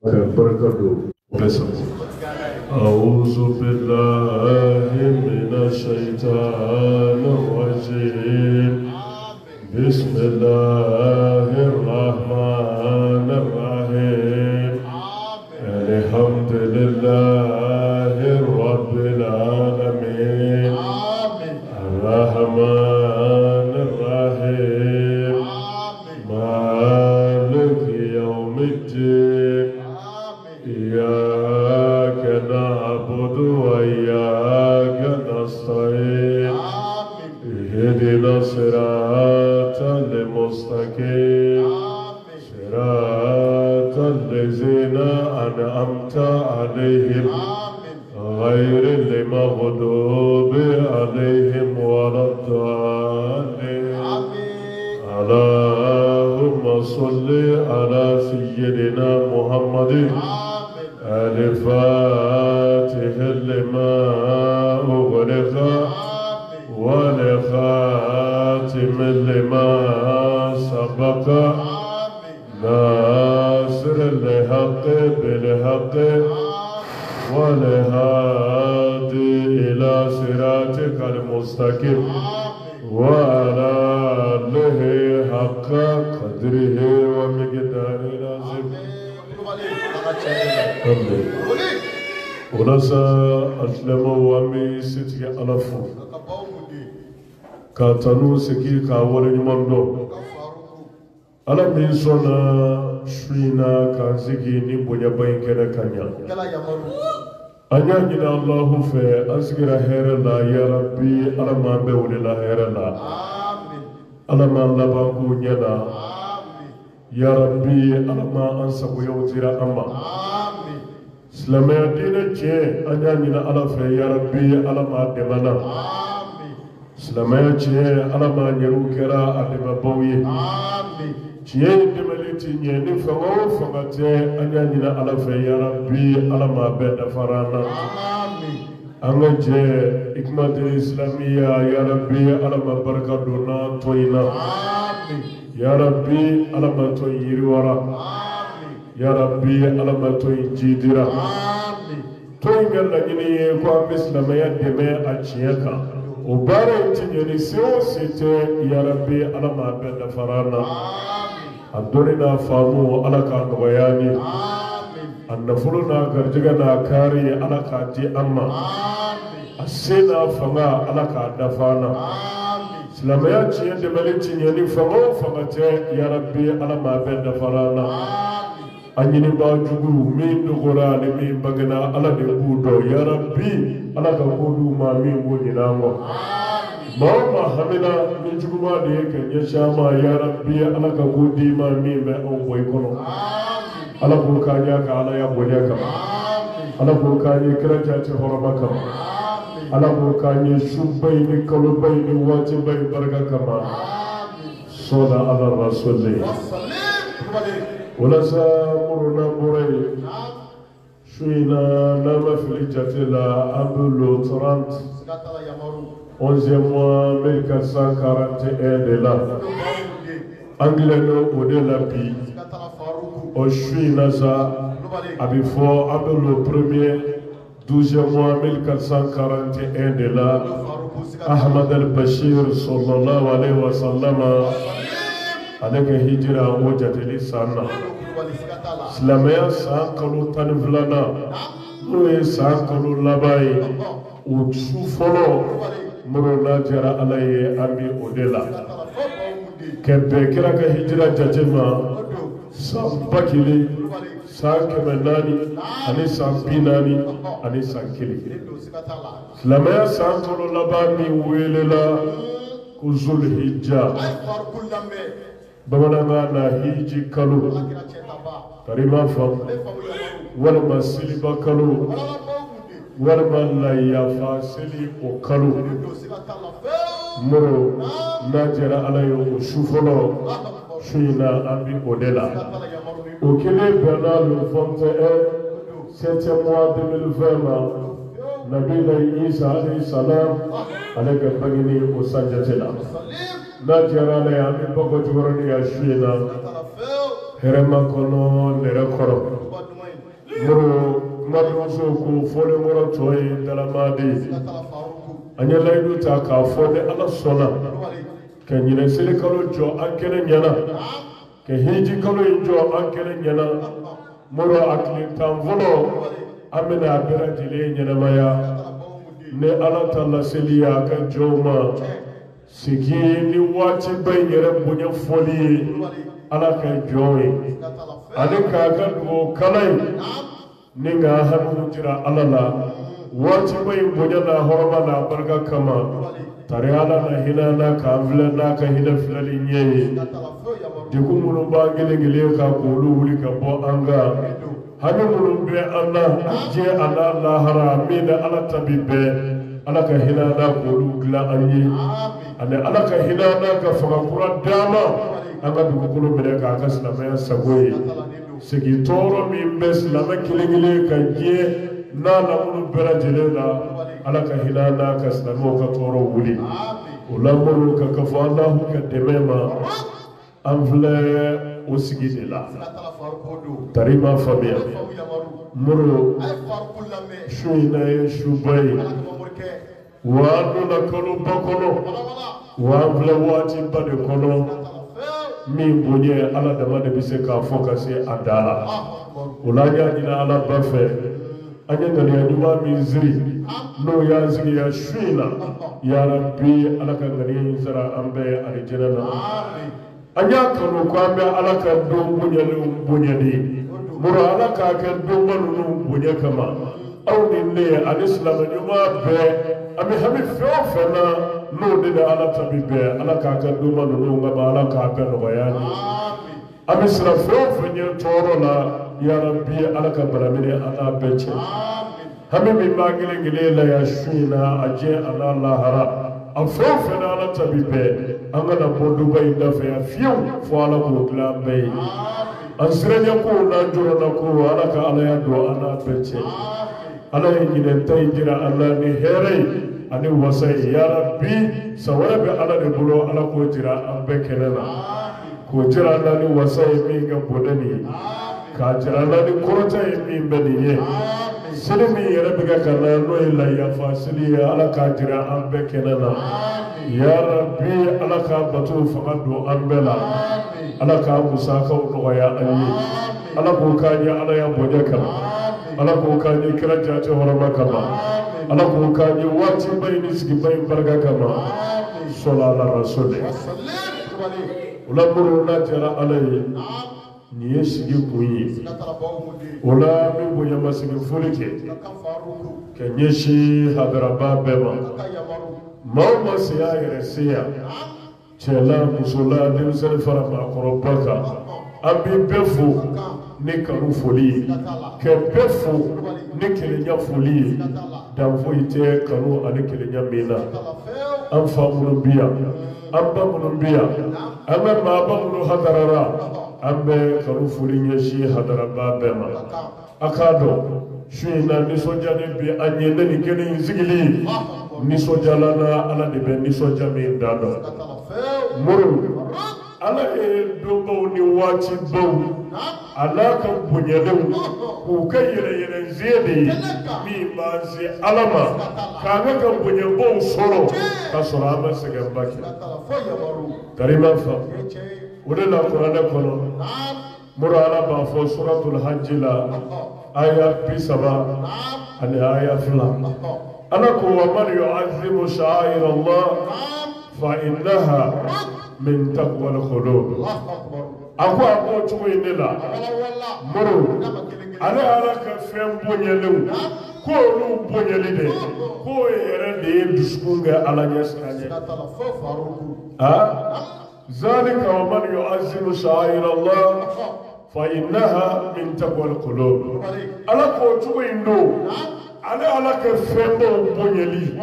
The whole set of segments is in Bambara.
بركاته بسم أعوذ بالله من الشيطان الرجيم بسم الله الرحمن الرحيم الحمد لله رب العالمين الرحمن الرحيم مالك يوم الدين إياك نعبد وإياك نستعين اهدنا الصراط المستقيم صراط الذين أنعمت عليهم غير المغضوب عليهم ولا الضالين اللهم صل على سيدنا محمد الفاتح لما أغلق والخاتم لما سبق ناصر الحق بالحق والهادي إلى صراطك المستقيم وعلى آله حق قدره ومقداره العظيم. ونسى أسلم وامي ستي ألفو كاتنو سكي كاولي مندو ألا من سونا شوينا كازيكي نبونيا باين كنا كانيا أنيا جنا الله في أسكر هير لا يا ربي ألا ما بقول لا هير لا ألا ما لبانكو نينا يا ربي ألا ما أنسى ويوتيرا أما سلامي دينا جي أنيا جنا الله في يا ربي ألا ما دمنا سلامي جي ألا ما نيروكرا أدم بوي جي دملتي نيني فمو فمتي أنيا جنا الله في يا ربي ألا ما بد فرانا أنا جي إكمال الإسلامية يا ربي ألا ما بركة دونا توينا يا ربي ألا ما تويري ورا يا ربي ألا ما تويجيدرا توينغ لجني قام إسلامية دماء أشياء وبارك تجني سو سيته يا ربي ألا ما بد فرانا أدورنا فامو ألا كان وياني النفلنا كرجعنا كاري ألا كاتي أما أسينا فما ألا كادفانا سلاميا تيان دمالتي يعني فما فمتى يا ربي ألا ما بد فرانا أنيني باجو مين دغورا مين بعنا ألا دبودو يا ربي ألا كبودو ما مين بودينامو ماما همنا من جمعة ديك يشاما يا ربي ألا كبودي ما مين بأو بيكونو ألا بوكانيا كالا يا بوديا كما ألا بوكانيا كرجة هرما كما ألا بوكانيا شوبين كلوبين واتبين بركة كما صلى على الرسول ولا سامرنا مري شوينا لما في الجتلا أبلو ترانت 11e mois 1441 de là Angleno au-delà pi Oshwina sa Abifo Abelo premier 12e mois 1441 de là Ahmad al-Bashir sallallahu alayhi wa sallam avec hijra wajateli sana Islamaya sa kalu tanflana Noe sa kalu labai Utsu folo Murona jara alaye ami odela Kempe kiraka hijra jajema Sampakili Sankemenani Ani sampinani Ani sankili Islamaya sa kalu labami welela Kuzul hijja Bamananga na hiji kalu Karima fam Walma siliba kalu Walma la yafa sili o kalu Muro Najera alayo shufolo Shuina ambi odela Okele Bernard le 7e mois 2020 Nabi Isa alayhi salam Alega bagini o sanjatela Najera la yami bako jugoroni ya shuina Herema kono nere koro madraso ko fole moro toy dalamadi anya laydu ta ka fole ala sona ke nyine sele kalo jo ankene nyana ke hiji kalo jo ankene nyana moro akli tamvolo amena bera jile nyana maya ne ala talla seliya ka joma sigi ni wati bayere bunya foli ala ka joy ale ka ga do kalai ninga hanu jira alala wati bay bunya na horma na barga kama tare ala na hinana ka vla na ka hina filali nyeye dikumunu bangele gele ka kolu wuli ka bo anga hanu munu be Allah je ala lahara mina ala tabibe ala ka hinana kolu gla anyi ane ala ka hinana ka fakakura dama anga dugukolo bere ka ka silamaya sagoye sigi toro mi be silama kiligile ka je na munu bera jelela ala ka hinana ka silamo ka toro wuli ulamuru ka kafa Allah ka demema amfle osigi de la tarima famia muru shuina shubai wanu na kolo bakono wamfle wati bade kono min bonye ala dama de bise ka focus adala ulanya dina ala bafe anya ngani aduma mizri no ya zigi ya shuina ya rabbi ala ka ngani zara ambe alijana anya kanu kwambe ala ka do bunyali mura ala ka ka do manu bunya kama aw dinne alislam nyuma be ami hami fofana no de ala tabibe ala ka ka do manu ngaba ala ka ka no bayani ami sra fofanya toro la ya rabbi ala ka baramine ala beche hami mi magile gile la ya shina aje ala lahara afofana ala tabibe angana bodu bay dafa fiu fo ala ko glambe ansrenya ko na joro na ko ala ka ala ya do ana beche ala yine tay jira ala ni here ani wasai ya rabbi sawara be ala de bulo ala ko jira ambe kenana ko jira ala ni wasai mi ga bodani ka jira ala ni korota mi beniye silimi yere be ga kana no ila ya fasili ala ka jira ambe kenana ya rabbi ala ka batu faqadu ambela ala ka musaka no ya anyi ala ko kanya ala ya bodaka ala ko kanya kiraja ta horama kama ala ko kanya wati bayni sigi bayin barga kama sallallahu rasul ulamuru na jara alai ni sigi kuyi wala mi boya masigi fulike kenye shi hadaraba bema mawma siya yeresiya chela musula dimsel farama korobaka abi befu ne kanu foli ke befu ne kelenya foli dan foite kanu ane kelenya mena am famulu biya abba munu biya amma baba munu hadarara ambe kanu foli nyeshi hadaraba bema akado shina nisoja ne bi anye ne ni kene zigili nisoja lana ala de be nisoja me dado muru ala e dobo ni wati bow ala ka bunyelew ku kayire zede mi bazi alama kaga ka bunyebo soro ka soro ama sega baki karima fa udela qur'ana kono mura ala ba fo suratul hajj la aya bisaba ani aya fila ana ko wa man yu'azzimu sha'air Allah fa innaha min taqwa al-qulub ako tuwinela muru ala ka fem bonyelew ko lu bonyelide ko yere de duskunga ala nyasanye zalika wa man yu'azzimu sha'air Allah fa innaha min taqwa al-qulub ala ko tuwindo ala ka fem bonyeli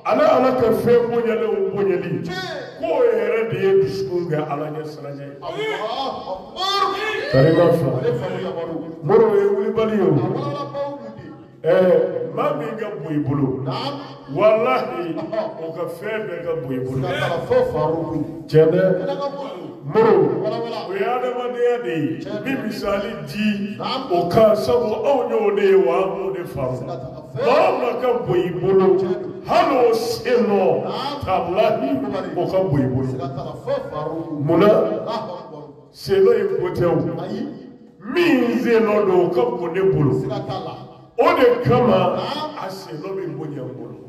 ala ka fem bonyeli ko yere de duskunga ala nyasanye Karima fa moro e wuli baliyo mami ga boy bulu wallahi o ka febe ga boy bulu jende Moro, we are the day, maybe Sally D. Oka, some of your day, one of the farm. Mama can be bolo. Hello, Sino, Tablahi, Oka Bulu. Muna, Selo Hotel. Means a lot of Kapone. Ode kama asilobi mwenye mbulu.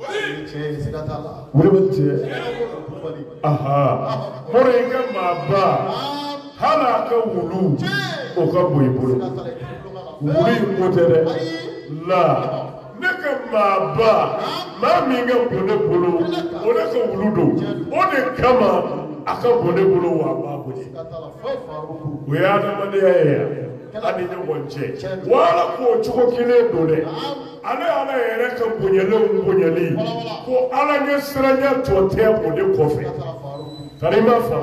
Aha. Morenga maba. Hala ka wulu. Oka boibulu. Wuli motere. La. Neka maba. Maminga bone bulu. Ode ka wuludo. Ode kama aka bone bulu wa mabudi. Uyana mane ani ne wonche wala ko chuko kile dole ala yere ka bonyele ko ala nye sranya to te bode kofe tarima fa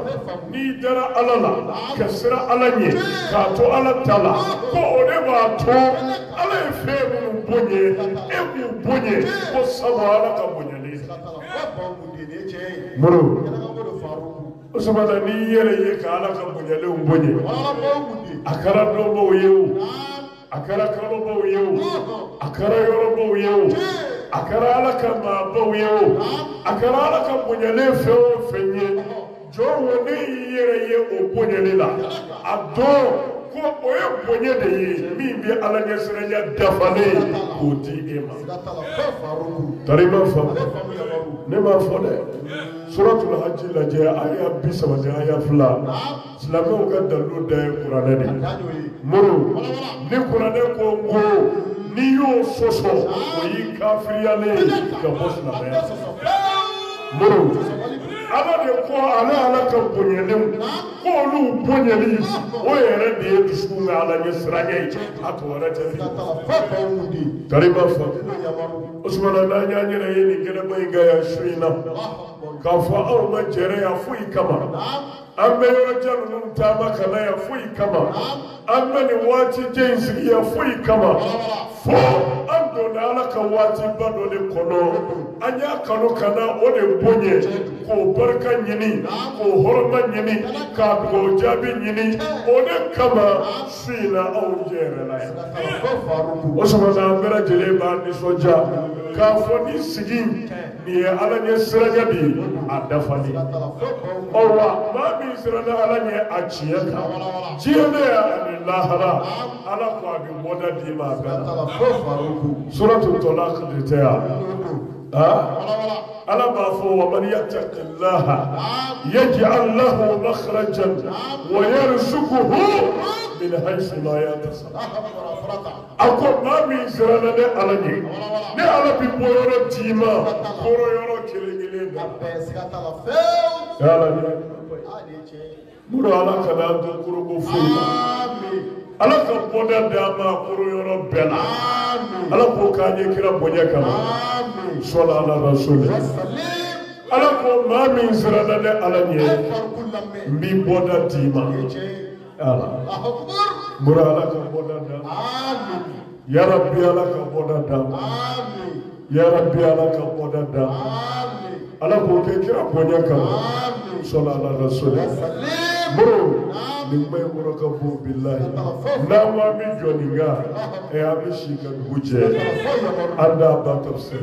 ni dara alala ka sra ala nye ka to ala tala ko ode ba to ala fe mu bonye e ku bonye ko sabala ka bonyele muru usmana ni yere ka ala ka bonyele mbonye akara dobo yewu akara kalobo yewu akara yorobo yewu akara alaka mabo yewu akara alaka bunyele feo fenye jo woni yere ye obonyele la ado ko oye bonyede ye mi bi alanya serenya dafale ko di ema tarima fa ne ma fode suratul hajj la je aya bisaba de aya fula Islamo ka dalu da Qur'an ne muru ni Qur'an ko ngo ni yo soso o yi kafiriyale ka bosna be muru ala de ko ala ka bonyele ko lu bonyeli o yere de dusu nga ala ni srage atwara tafi kariba fa usmana na nyanyere ni kene bay ga ya shina ka fa aw ma jere ya fu kama Ambe yoro nun tama kala ya fui kama ambe ni wati jensi ya fui kama fo ando na ala ka wati bado le kono anya kanu kana o de bonye ko barka nyini ko horma nyini ka ko jabi nyini o de kama sina au jere la ya o so na mbera jele ba ni soja ka fo ni sigi ni ala nye siranya bi adafani owa ma bi sirana ala nye achiyaka jiyene ya ni lahara ala kwa bi moda di ma bela suratul talaq ditea ala ba fo wa man yattaqillaha yaj'al lahu makhrajan wa yarzuquhu min haythu la yahtasib ako ma bi sirana de ala nye ne ala bi boyoro tima koro yoro kelegele ala ni muro ala kana do kurugo fuila ala ka boda dama koro yoro bela ala ko kanye kira bonya kama sallallahu alaihi wasallam ala ko ma min sirana de ala nye mi boda tima ala muro ala ka boda dama ya rabbi ala ka boda dama ya rabbi ala ka boda dama ala ko ke kira bonya kama sallallahu alaihi wasallam bro ni mai muraka bu billahi na wa mi joninga e abi shika huje anda ba tafsir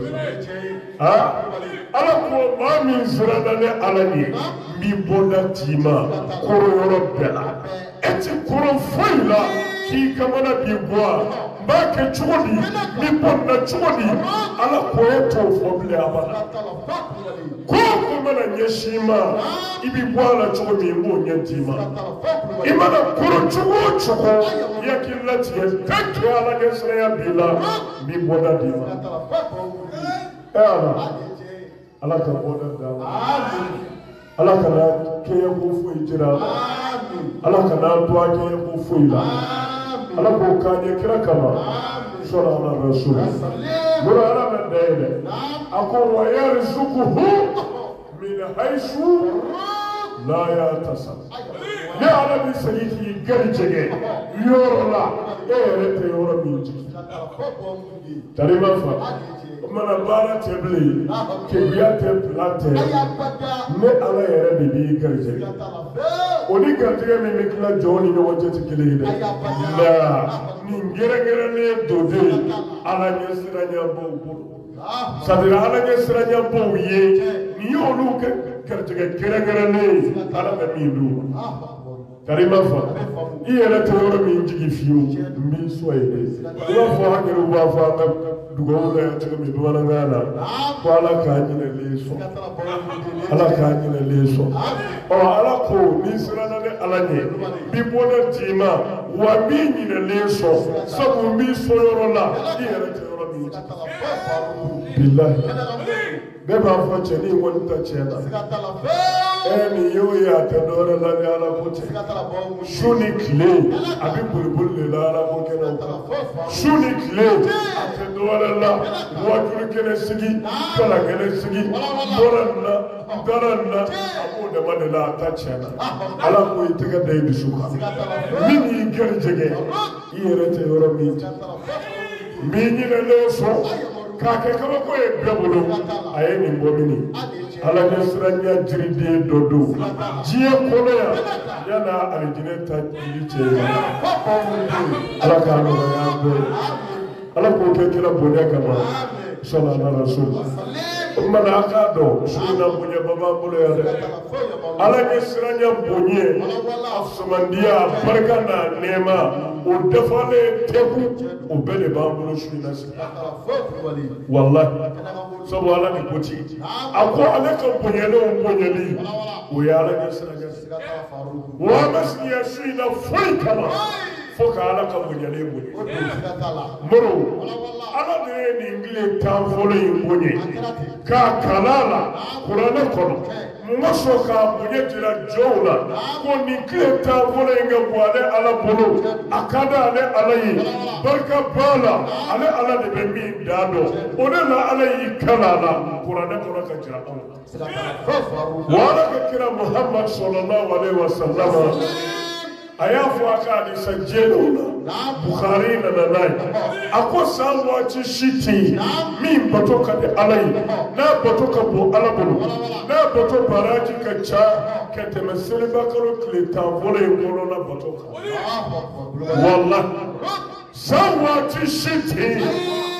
ala ko ma mi zurada ne ala ni mi boda tima koro yoro bela eti koro foila ki kamana bi boa ba ke chudi mi bonna chudi ala ko eto foble abana ko mana nyeshima ibi bwala chudi mbo nyentima imana koro chugo yakilati yetakki ala gesre ya bila mi boda dima ala ka boda dama ala ka na ke ko fu ijira ala ka na to ke ko fu ila ala ko kanye kira kama sallallahu alaihi wasallam mura ala mendele ako wa yarzuquhu min haythu la yatasab ya ala bi sayyi garjege yorola rete yoro minji tarima fa mana bara teble ke biya te plate ne ala yere bi garjege oni garijɛgɛ min bɛ tila jɔn ni ɲɔgɔn cɛ tɛ kelen ye dɛ la nin gɛrɛgɛrɛlen do de ala ɲɛ siranɲɛbaw bolo sadira ala ɲɛ siranɲɛbaw ye nin y'olu garijɛgɛ gɛrɛgɛrɛlen ala bɛ min d'u ma karima fa i yɛrɛ tɛ yɔrɔ min jigi fiyewu n b'i sɔn ye dɛ i b'a fɔ an yɛrɛ b'a fɔ an ka dugawu la yan cogo min bamanankan na ko ala k'a ɲinɛlen sɔn ala k'a ɲinɛlen sɔn ala ko n'i siranna ni ala ɲɛ bi bɔnɛ d'i ma wa n b'i ɲinɛlen sɔn sabu n b'i sɔn yɔrɔ la i yɛrɛ tɛ yɔrɔ min jigi bilahi ne b'a fɔ cɛnin kɔni ta tiɲɛ na nin y'o ye a tɛ dɔwɛrɛ la ni ala ko tɛ su ni tile a bɛ boliboli de la ala ko kɛnɛw kan su ni tile a tɛ dɔwɛrɛ la wajulu kɛnɛ sigi kala kɛnɛ sigi bɔra nin na n taara nin na a b'o dama de la a ta tiɲɛ na ala ko i tɛgɛ da i dusu kan min y'i garijɛgɛ i yɛrɛ tɛ yɔrɔ min jɛ min ɲinɛlen sɔn k'a kɛ kabako ye bɛɛ bolo a ye nin bɔ mini ala ɲɛ siranya jiriden dɔ don diɲɛ kɔnɔ yan yan'a alijinɛ ta jiri cɛ ye ala k'a nɔgɔya an bɛɛ ala k'o kɛ kira bonya kama sallallahu alaihi wasallam o kumana a k'a dɔn su in na bonyaba b'an bolo yan dɛ ala ɲɛ siranya bonye a fusamandiya a barika n'a nɛɛma o dafalen tɛku o bɛɛ de b'an bolo su in na sisan wallahi sabu ala ni ko ten a ko ale ka bonyalenw bonyali o ye ala ɲɛ siranya wa an bɛ sigi yan su in na foyi kama fo ka ala ka bonyalen bonye moro ala de ye nin tile tan fɔlɔ in bonye k'a kala a la kuranɛ kɔnɔ n ma sɔn k'a bonye jira jɔnw la ko nin tile tan fɔlɔ in ka bon ale ala bolo a ka di ale ala ye barika b'a la ale ala de bɛ min da dɔn o de la ala y'i kala a la kuranɛ kɔnɔ ka jira anw wa ala ka kira muhammad sallallahu alaihi wa sallam a y'a fɔ a ka hadisa jɛlenw na Bukhari nana n'a ye a ko san waati si tɛ yen min bato ka di ala ye n'a bato ka bon ala bolo n'a bato baraji ka ca ka tɛmɛ selibakalo tile tan fɔlɔ in kɔnɔna bato kan wallahi san waati si tɛ yen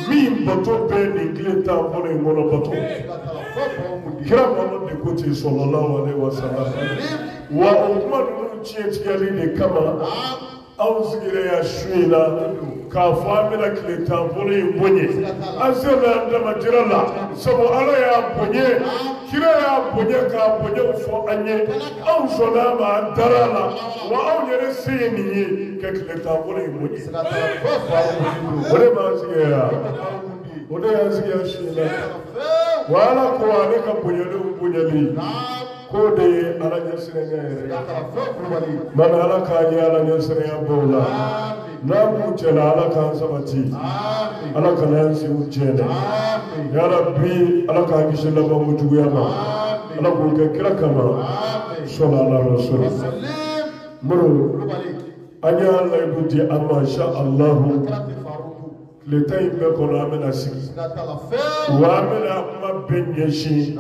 min bato bɛ nin tile tan fɔlɔ in kɔnɔ bato kira Muhammad de ko ten sallallahu alaihi wa sallam wa o kuma ninnu tiɲɛtigɛli de kama anw sigira yan su in na k'a fɔ an bɛna tile tan fɔlɔ in bonye an sera an damajira la sabu ala y'a bonye kira y'a bonye k'a bonyew fɔ an ye anw sɔnna a ma an taara a la wa anw yɛrɛ se ye nin ye ka tile tan fɔlɔ in bonye o de b'an sigira yan o de y'an sigi yan su in na wa ala ko ale ka bonyelenw bonyali ko de ye ala ɲɛ siranya yɛrɛ mana ala k'a ɲɛ ala ɲɛ siranya baw la n'an b'u cɛla ala k'an sabati ala kana an senw tiɲɛ ya rabbi ala k'an kisi labanko juguya ma ala k'o kɛ kira kama sallallahu alaihi wasallam moro an y'a layidu di an ma insha allahu tile tan in bɛɛ kɔnɔ an bɛna sigi wa an bɛna kuma bɛɛ ɲɛsin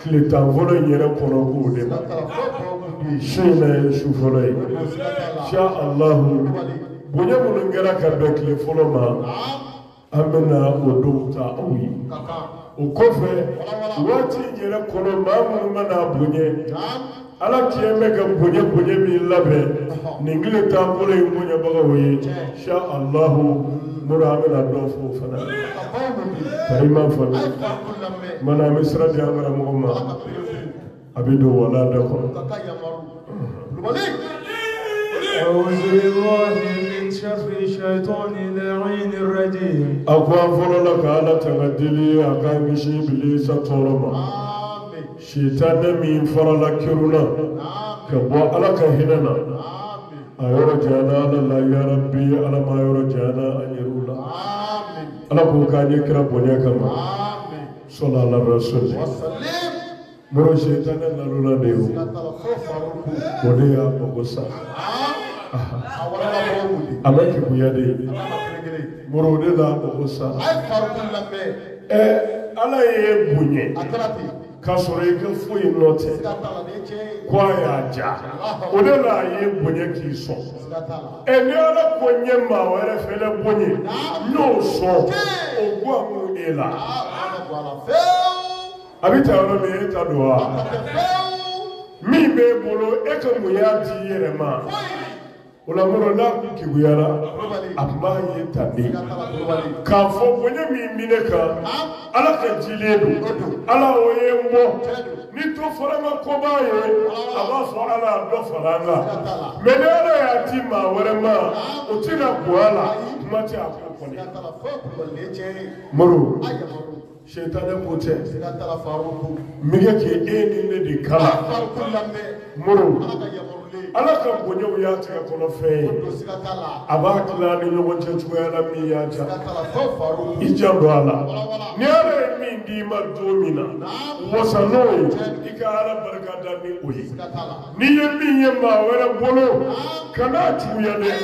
tile tan fɔlɔ in yɛrɛ kɔnɔ k'o de ma su in na ye su fɔlɔ ye insha allahu bonya minnu kɛra ka bɛn tile fɔlɔ ma an bɛna o dɔw ta aw ye o kɔfɛ waati in yɛrɛ kɔnɔ maa minnu mana bonye ala tiɲɛ bɛ ka bonye min labɛn nin tile tan fɔlɔ in bonyabagaw ye insha allahu mura an bɛna dɔ fɔ o fana karima fana mana an bɛ sira di an karamɔgɔ ma a bɛ don wala da kɔnɔ أعوذ بالله من شر الشيطان اللعين الرجيم أقوى فلك على تغدلي أقام إبليس تورما شيطان من فرلك كرنا كبوا على كهننا أيرجعنا الله يا ربي على ما يرجعنا أن يرولا على كوكان يكرا بنيا كما صلى الله عليه وسلم مرو شيطان نلولا ديو وديا بوسا amaki buyade morode la bوسا ala ye bunye kasoreke foi note kwa ya ja odela ye bonye kiso eni ala konye ma were fele bonye no so ogwa mu ela abita ona me ta doa mi be bolo e ka mu ya di yere ma ola moro na ki guyara amma ye tani ka fo bonye mi mineka ala ka jiledu ala oye mbo ni to forama ko baye aba fo ala do faranga menere ya ti ma were ma o ti na kuala mati akoko ni moro shaytan ko te mige ke eni ne di kala moro ala ka bonyo ya ta kono fe aba kila ni yogo chechu ya la mi ya ja ijando ala ni ala mi ndi ma domina wasanoy ika ala baraka da mi oyi ni yemi yema wala bolo kana tu ya ne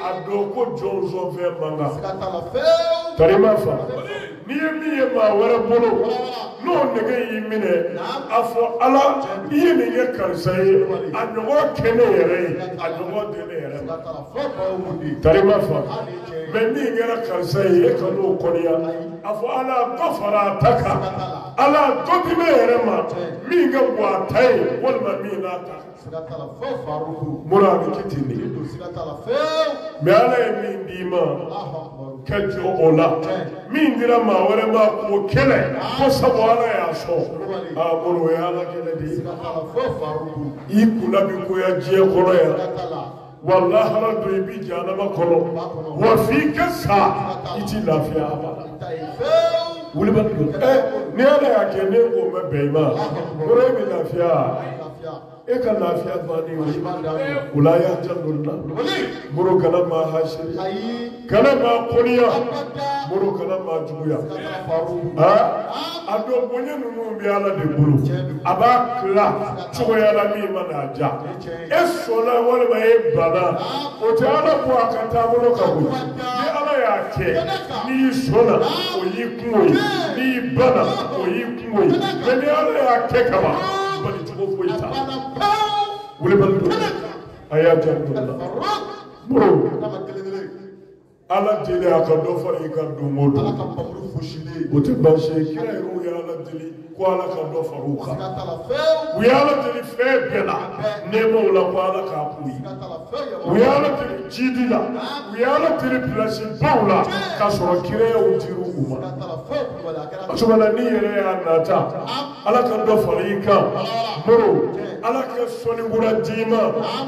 adoko jonzo fe manga tarima fa ni yemi yema wala bolo no nege yimine afo ala yemi ye karsaye anogo kene yere anogo dene yere tarima fa meni ngera karsaye kanu konia afo ala gofara taka ala totime yere ma mi nga bwa tai wala mi na ta mura bi kitini me ala mi ndima kajo ola mi ndira ma wala ma ko kele ko sabala ya so amuru ya la kele di ikula bi ko ya je ko ya wallahi rabbi bi janaba ko wa fi kasa iti lafiya abada wuli ba ni ala ya ke ne ko me beima mure bi lafiya e ka lafiya bani wala ya jannuna muru kana ma hashiri kana ma qoniya muru kana ma juya ado bonye nunu bi ala de bulu aba kla chugo ya la mi mana ja esola wala ba e bana o ta ala ko akata bulu ka bu ni ala ya ke ni sola o yi kuoyi ni bana o yi kuoyi ni ala ya ke kama bali chugo ko ita wala ba do aya jannuna muru ala jeli aka do fari ka do modo ala ka pamru fushile o te banche kira ru ya ala jeli ko ala ka do faruka wi ala jeli fe bela nemo la ko ala ka pui wi ala jeli jidila wi ala jeli place baula ka so kire o tiru uma asubana ni yere ya nata ala ka do fari ka moro ala ka soni gura dima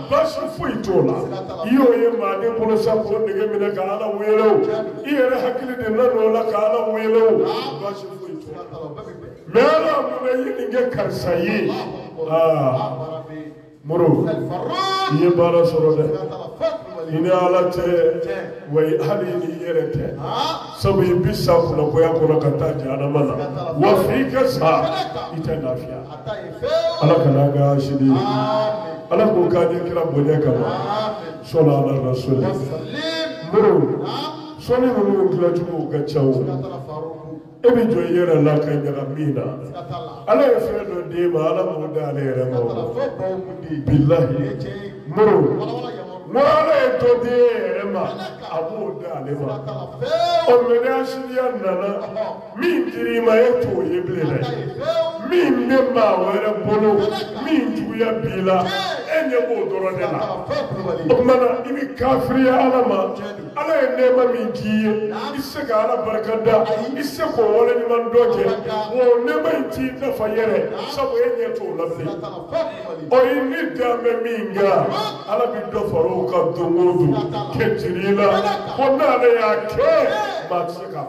bashi fuitola iyo ye ma de polo sa ko de gemina ka ala welo iyere hakili de nano la ka ala welo bashi fuitola mera mo yi nge karsayi moro ye bara soro de ina ala te way hali ni yere te sabu bisa ko ko ya ko ka ta jana mana wa fika sa ita lafiya ala kana ga shidi ala ko ka de kira bonya kama sallallahu alaihi wasallam muru soni mu kila tuko ga chawo ebi jo yere la ka ga mina ala e fe do de ma ala mo da le re mo billahi muru wala e to de re ma abu da le ma o me da shi ya nana min kiri ma e to ye blele min me ma were bolo min juya bila enye bo doro de la o mana imi kafiri ala ma ala e nema min kiye isse ga ala barakada isse ko wala ni man doke wo nema ti da fayere sabo enye to labli o ini da me minga ala bi do faro ka dungudu ketirila kona le ya ke matsika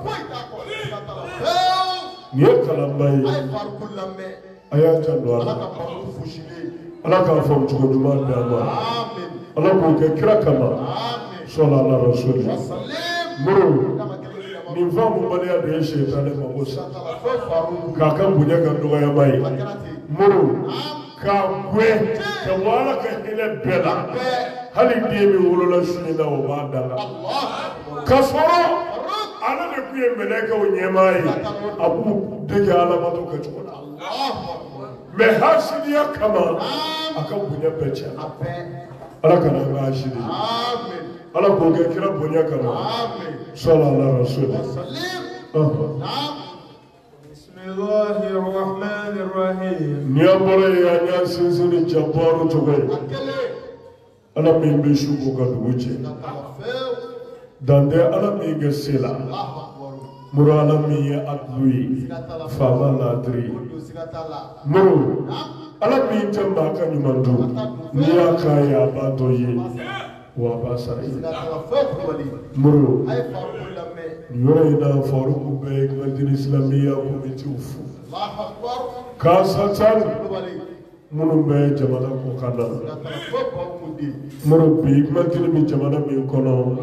ni kalambai aya jando ala ka fam chugo duma da ma ala ko ke kira kama sallallahu alaihi wasallam muru ni famu bale ya shaytan ma bosa ka kan bunya ga do ya bai muru ka gwe ka wala ka ile bela hali dimi wolola sunina o bada kasoro ala de kun ye mɛlɛkɛw ɲɛmaa ye a b'u dege alamato kɛcogo la mɛ hasidiya kama a ka bonya bɛɛ tiɲɛna ala kana an ka hasidi ala k'o kɛ kira bonya kama sallallahu alaihi wasallam Bismillahir Rahmanir Rahim. ni an bɔra yen an y'an sinsin ni jabaru cogo ye ala min bɛ su k'o ka dugu cɛ dan tɛ ala min kɛ se la muru ala min ye adulu ye faama laadiri muru ala min tɛ maa ka ɲuman dɔn n'i y'a k'a ye a b'a tɔ ye wa a b'a sara ye muru nin yɔrɔ in na faruku bɛ Hikmatul Islamiyya komitiw fo k'a sansan minnu bɛ jamana kɔ kan na muru bi Hikmatul bɛ jamana min kɔnɔ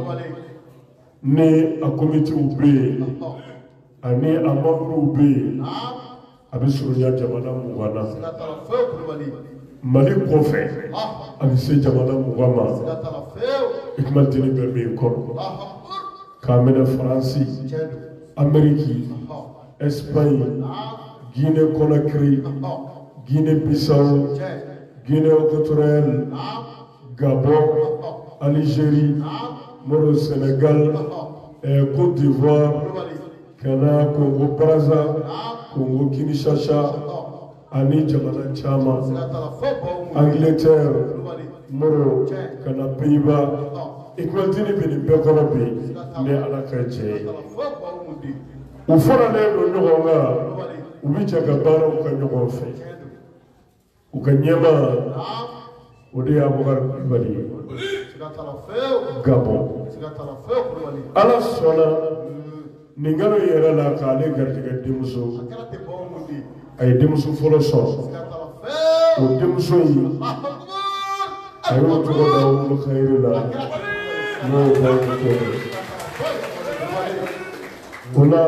ni a komitiw bɛ yen ani a mamuruw bɛ yen a bɛ surunya jamana 20 na Mali kɔfɛ a bɛ se jamana 20 ma Hikmatul bɛ min kɔnɔ k'a minɛ Faransi Amérique Espagne Guinée Conakry Guinée Bissau Guinée Équatoriale Gabon Algérie Moro Sénégal Côte d'Ivoire kana Congo Brazza Congo Kinshasa ani jamana caman Angleterre Moro kana Pays-Bas Hikmatul bɛ nin bɛɛ kɔnɔ bi ni ala ka jɛ ye u faralen don ɲɔgɔn kan u bɛ jɛ ka baaraw kɛ ɲɔgɔn fɛ u ka ɲɛmaa o de ye Abubakar Kulibali ye Gabon ala sɔnna nin kalo yɛrɛ la k'ale garijɛgɛ denmuso a ye denmuso fɔlɔ sɔrɔ o denmuso in a y'o tɔgɔ da Umu Khayri la n'o ye o la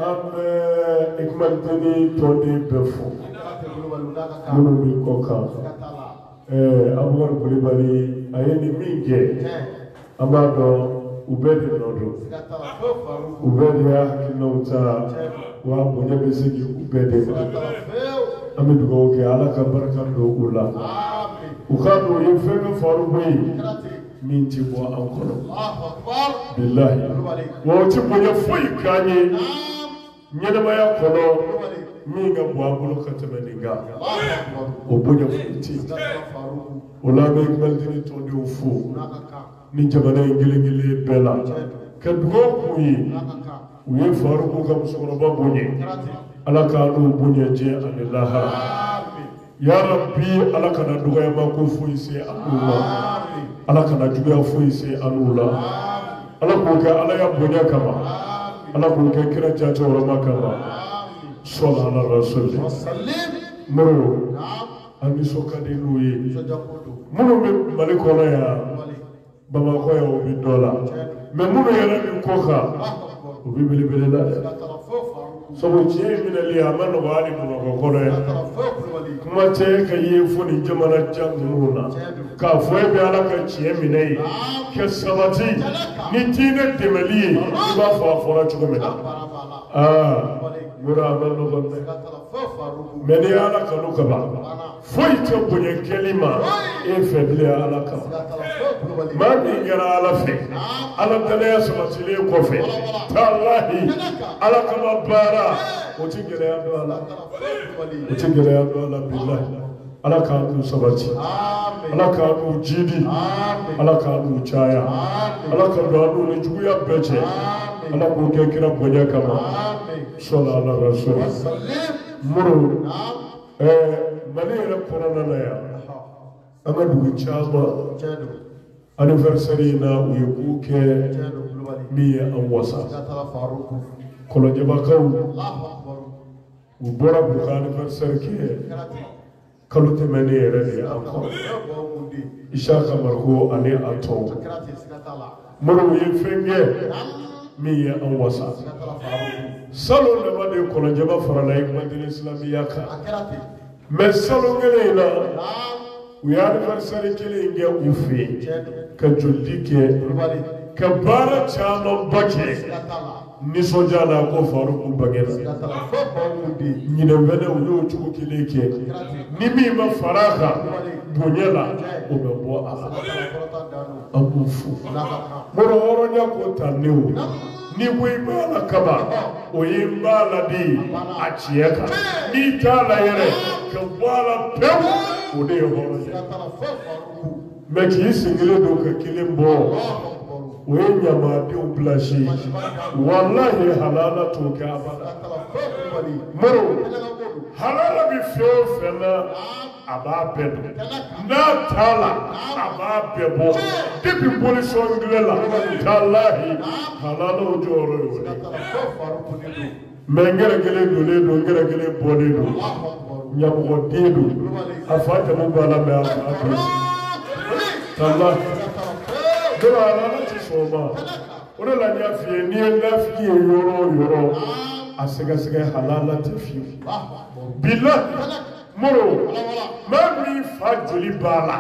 an bɛ Hikmatul tɔnden bɛɛ fo minnu bɛ kɔ kan Abubakar Kulibali a ye nin min kɛ an b'a dɔn u bɛɛ de nɔ don u bɛɛ de y'a hakilinaw ta wa bonya bɛ se u bɛɛ de ma an bɛ dugawu kɛ ala ka barika don u la u k'a dɔn u ye fɛn fɛn Faruku ye min ti bɔ an kɔnɔ bilahi wa o ti bonya foyi k'an ye ɲɛnɛmaya kɔnɔ min ka bɔ an bolo ka tɛmɛ nin kan o bonya foyi ti o la an bɛ Hikmatul tɔndenw fo ni jamana in kelen-kelen bɛɛ la ka dugawu k'u ye u ye Faruku ka musokɔrɔba bonya ala k'a n'u bonya diɲɛ ani lahara ya Rabbi ala kana dɔgɔyama ko foyi se an'u la ala kana juguya foyi se an'u la ala k'o kɛ ala ya bonya kama ala k'o kɛ kira jajɔrɔma kama sɔla ala rasuli muru an nisɔn ka di n'u ye minnu bɛ Mali kɔnɔ yan Bamakɔ yan u bɛ dɔ la mɛ minnu yɛrɛ bɛ kɔ kan u bɛ belebele la dɛ sabu tiɲɛ in minɛli a ma nɔgɔ hali Bamakɔ kɔnɔ yan kuma tɛ ka ye fo nin jamana jan ninnu na k'a fɔ e bɛ ala ka tiɲɛ minɛ ye kɛ sabati ni diinɛ dɛmɛli ye i b'a fɔ a fɔra cogo min na mura a ma nɔgɔ dɛ mɛ n'i ye ala kanu kaban foyi tɛ bonya kɛli ma e fɛ bilen ala kama maa min kɛra ala fɛ ala danaya sabatilen kɔfɛ talahi ala kama baara o ti gɛlɛya don a la o ti gɛlɛya don a la bilahi ala k'an n'u sabati ala k'an n'u jidi ala k'an n'u caya ala ka don an n'u ni juguya bɛɛ cɛ ala k'o kɛ kira bonya kama sɔla ala rasuli muru Mali yɛrɛ kɔnɔna na yan an ka dugu caman anniversaire na u ye k'u kɛ min ye an wasa Kɔlɔnjɛbakaw u bɔra k'u ka anniversaire kɛ kalo tɛmɛnen yɛrɛ de an kɔrɔ Isaka Mariko ani a tɔw muru u ye fɛn kɛ min ye an wasa salon laban de Kɔlɔnjɛba farala Hikmatul Islamiyya kan mɛ salon kelen in na u ye anniversaire kelen kɛ u fɛ ka joli kɛ ka baara caman ba kɛ nisɔndiya la ko Faruku bangena ɲinɛ fɛnɛ u y'o cogo kelen kɛ ni min ma fara a kan bonya la o bɛ bɔ a la an b'u fo mɔrɔ hɔrɔnya ko tan ne o ni ko i b'a la kaba o ye n b'a la de a tiɲɛ kan n'i t'a la yɛrɛ ka bɔ a la pewu o de ye hɔrɔnya mɛ k'i sigilen don ka kelen bɔ o ye ɲamadenw bilasi walahi halala t'o kɛ abada mɔrɔ halala bɛ fɛn o fɛn na a b'a bɛɛ dɔn n'a t'a la a b'a bɛɛ bɔ depuis polisɔn gilɛ la talahi halalaw jɔyɔrɔ ye o de mɛ n gɛrɛ kelen donnen don n gɛrɛ kelen bɔlen don ɲamɔgɔden don a fa jamu b'a la mɛ a fa bɛ talahi dɔw halala ti sɔn o ma o de la n y'a f'i ye n'i ye nafiki ye yɔrɔ o yɔrɔ a sɛgɛsɛgɛ halala tɛ fiyewu bilahi mɔrɔ maa min fa joli b'a la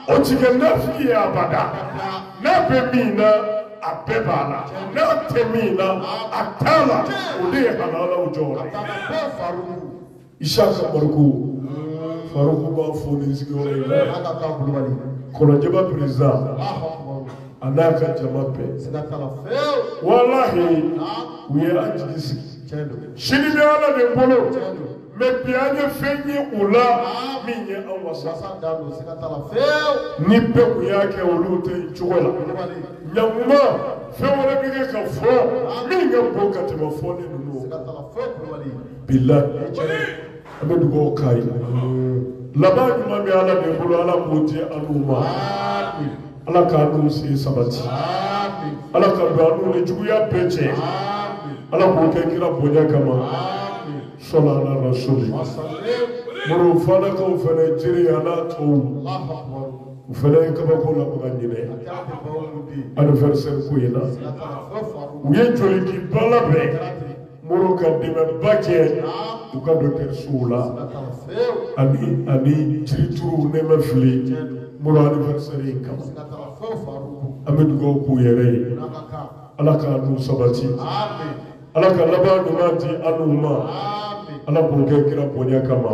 o ti kɛ nafiki ye abada n'a bɛ min na a bɛɛ b'a la n'a tɛ min na a t'a la o de ye halalaw jɔyɔrɔ ye Isaka Faruku b'a fo ni sigiyɔrɔ in na Kɔlɔnjɛba président a n'a ka jama bɛɛ walahi u ye an jigi sigi sini bɛ Ala de bolo mɛ bi an ye fɛn ye u la min ye an wasa ni bɛɛ kun y'a kɛ olu tɛ cogo la ɲankuma fɛn wɛrɛ bɛ kɛ ka fɔ min ka bon ka tɛmɛ fɔli ninnu bilahi an bɛ dugawu k'a ye laban ɲuman bɛ Ala de bolo Ala k'o di an'u ma Ala k'a n'u sigi sabati Ala ka don an'u ni juguya bɛɛ cɛ Ala k'o kɛ kira bonya kama sɔla ala rasuli mɔrɔ falakaw fɛnɛ jiri a n'a tɔw u fɛnɛ ye kabako labaga ɲinɛ anniversaire ko in na u ye jolikiba labɛn mɔrɔ ka dɛmɛba kɛ u ka dɔkitɛrisow la ani jirituruw ne ma fili mɔrɔ anniversaire in kama an bɛ dugawu k'u yɛrɛ ye Ala k'a n'u sabati Ala ka laban ɲuman di an'u ma Ala k'o kɛ kira bonya kama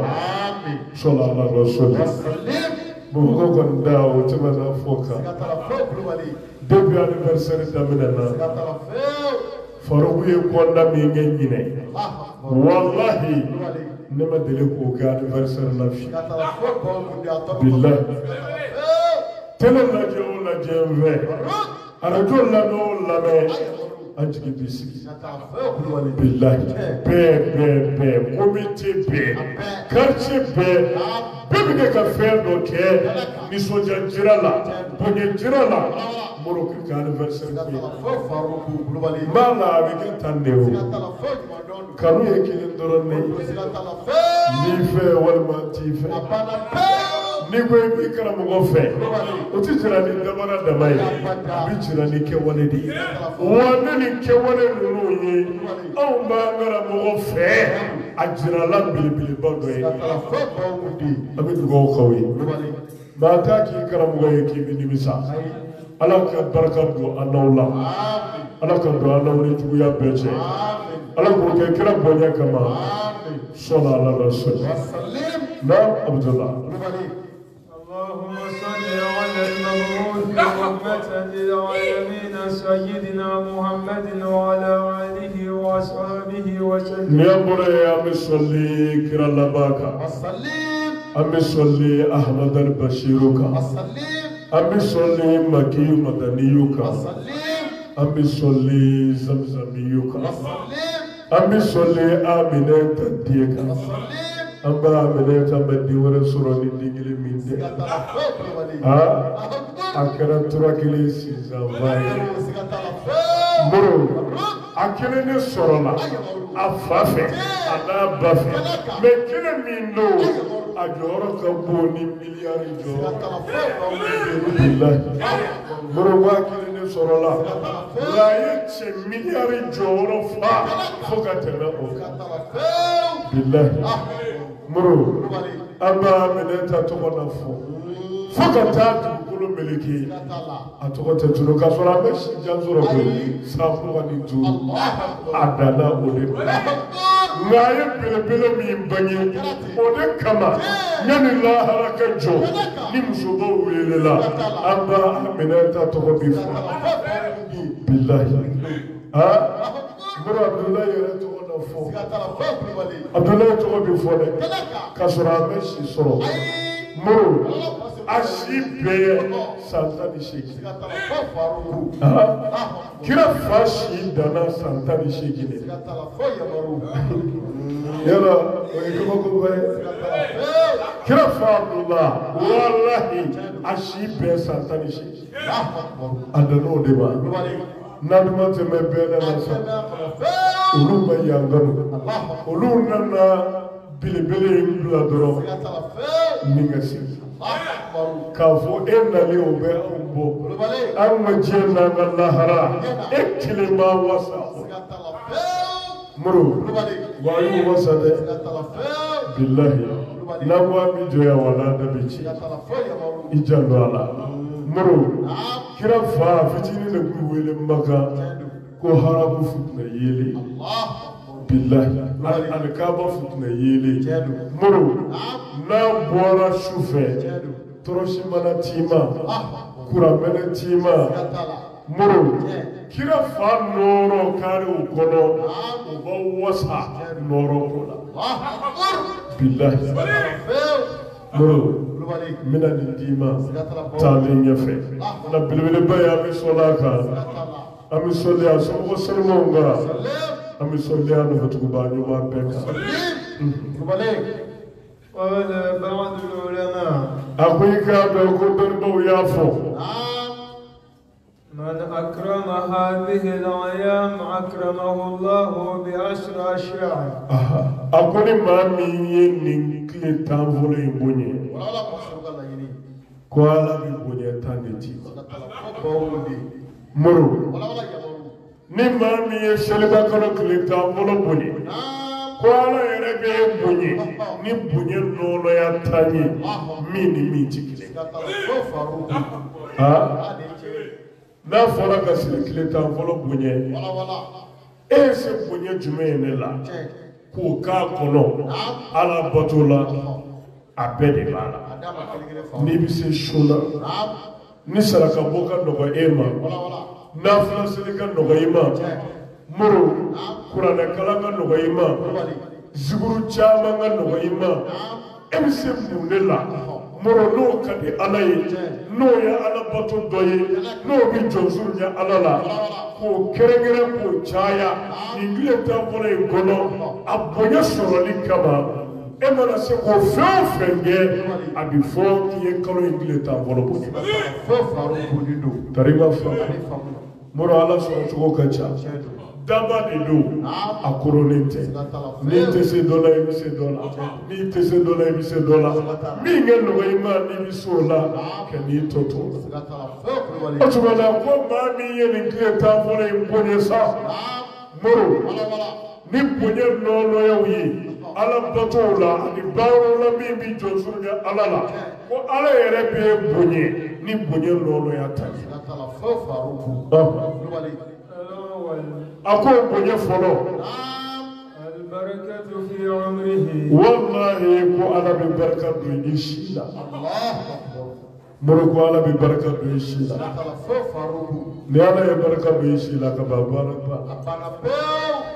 sɔla ala rasuli Bamakɔ kɔni da o tɛmɛna fɔ kan depuis anniversaire daminɛna Faruku ye kɔnda min kɛ ɲinɛ wallahi ne ma deli k'o kɛ anniversaire la fi bilahi télé lajɛ o lajɛ n fɛ arajo lamɛn o lamɛn an jigi bi sigi bilahi bɛɛ komite bɛɛ quartier bɛɛ bɛɛ bɛ kɛ ka fɛn dɔ kɛ nisɔndiya jira la bonya jira la mɔrɔ k'i ka anniversaire ko ye n b'a la a bɛ kɛ tan de o kanu ye kelen dɔrɔn ne ye n'i fɛ walima n t'i fɛ n'i ko i b'i karamɔgɔ fɛ o tɛ jira ni dabara dama ye a bɛ jira ni kɛwale de ye wa ne ni kɛwale ninnu ye anw b'an karamɔgɔ fɛ a jirala belebeleba dɔ ye an bɛ dugawu k'aw ye maa t'a k'i karamɔgɔ ye k'i bɛ nimisa Ala ka barika don an n'aw la Ala ka don an n'aw ni juguya bɛɛ cɛ Ala k'o kɛ kira bonya kama sɔla ala rasuli na Abdullah اللهم صل على المبعوث رحمة للعالمين سيدنا محمد وعلى آله وأصحابه وسلم يا بني أمي صلي كرا لباك أمي صلي أحمد البشيرك أمي صلي مكي مدنيك أمي صلي زمزميك أمي صلي آمنة تديك amba amene ka badi wara soro ni digili minde akara tura kile siza vai bro akene ne soro la afafe ana bafe me kene mindo ajoro ka boni miliari joro billahi bro wa kene ne soro la la yeche miliari joro fa fokatena o billahi muru aba meneta tɔgɔ na fɔ ka taa bolo meleke a tɔgɔ tɛ tunu k'a sɔrɔ an bɛ si jan sɔrɔ koyi san 25 a danna o de ma nka a ye belebele min bange o de kama yanni lahara ka jɔ ni musobaw welela an b'a Aminata tɔgɔ bi fɔ bilahi mɔrɔ Abdulayi yɛrɛ tɔgɔ na fɔ Abdulayi tɔgɔ bi fɔ dɛ k'a sɔrɔ an bɛ si sɔrɔ mɔrɔ a si bɛɛ san 18 kira fa si danna san 18 de yala o ye kabakoba ye kira fa Abdulayi walahi a si bɛɛ san 18 a danna o de ma n'aduma tɛmɛ bɛɛ nana sa olu ma yanganu olu nana belebele in bila dɔrɔn ni ka sigi k'a fɔ e nalen o bɛ anw bɔ an ka diɲɛ n'an ka lahara e kelen b'a wasa muru wa a y'u wasa dɛ bilahi n'an ko an bɛ jɔya wala da bɛ ci i janto a la muru kira fa fitinin de kun wele Maka ko harabu futuna yele bilahi alikaba futuna yele muru n'an bɔra su fɛ tɔrɔsi mana tima kuranmɛnɛ tima muru kira fa nɔrɔ kariw kɔnɔ u b'a wasa nɔrɔ ko la bilahi muru mina nin d'i ma taalen ɲɛfɛ na belebeleba ye an bɛ sɔli a kan an bɛ sɔli a somɔgɔ selimaw kan an bɛ sɔli a nɔfɛtuguba ɲuman bɛɛ kan قال بعض العلماء أقول كذا كبر بويافو من أكرم هذه الأيام أكرمه الله بعشر أشياء أقول ما مين كل تنفولي بني كوالا بني تانيتي مرو نما مين شلبا كنا كل تنفولي بني kwala yɛrɛ bɛ bonye ni bonye nɔnɔ ya tanye min ni min ti kelen n'a fɔra ka siri tile tan fɔlɔ bonye e se bonye jumɛn ye ne la k'o k'a kɔnɔ ala bato la a bɛɛ de b'a la n'i bɛ se su la ni saraka bɔ ka nɔgɔ e ma nafila seli ka nɔgɔ i ma muru kuranɛ kalan ka nɔgɔ i ma zikuru caman ka nɔgɔ i ma e bɛ se mun de la muru n'o ka di ala ye n'o ye ala bato dɔ ye n'o bɛ jɔnzuru ɲɛ ala la k'o kɛrɛnkɛrɛn k'o caya nin tile tan fɔlɔ in kɔnɔ a bonya sɔrɔli kama e mana se k'o fɛn o fɛn kɛ a bɛ fɔ k'i ye kalo in tile tan fɔlɔ bonya tari ma fa muru ala sɔrɔ cogo ka ca daba de don a koronen tɛ n'i tɛ se dɔ la i bɛ se dɔ la n'i tɛ se dɔ la i bɛ se dɔ la min kɛ nɔgɔ i ma n'i bɛ se o la ka n'i tɔ to o la o tuma na ko maa min ye nin tile tan fɔlɔ in bonya sa muru ni bonya nɔnɔyaw ye ala batow la ani baaraw la min bɛ jɔnzuru kɛ ala la ko ala yɛrɛ bɛ bonya ni bonya nɔnɔya ta ye. أقول بني فلو البركة في عمره والله يكو أنا بالبركة بيشيلا مركو أنا بالبركة بيشيلا نيانا البركة بيشيلا كبابارك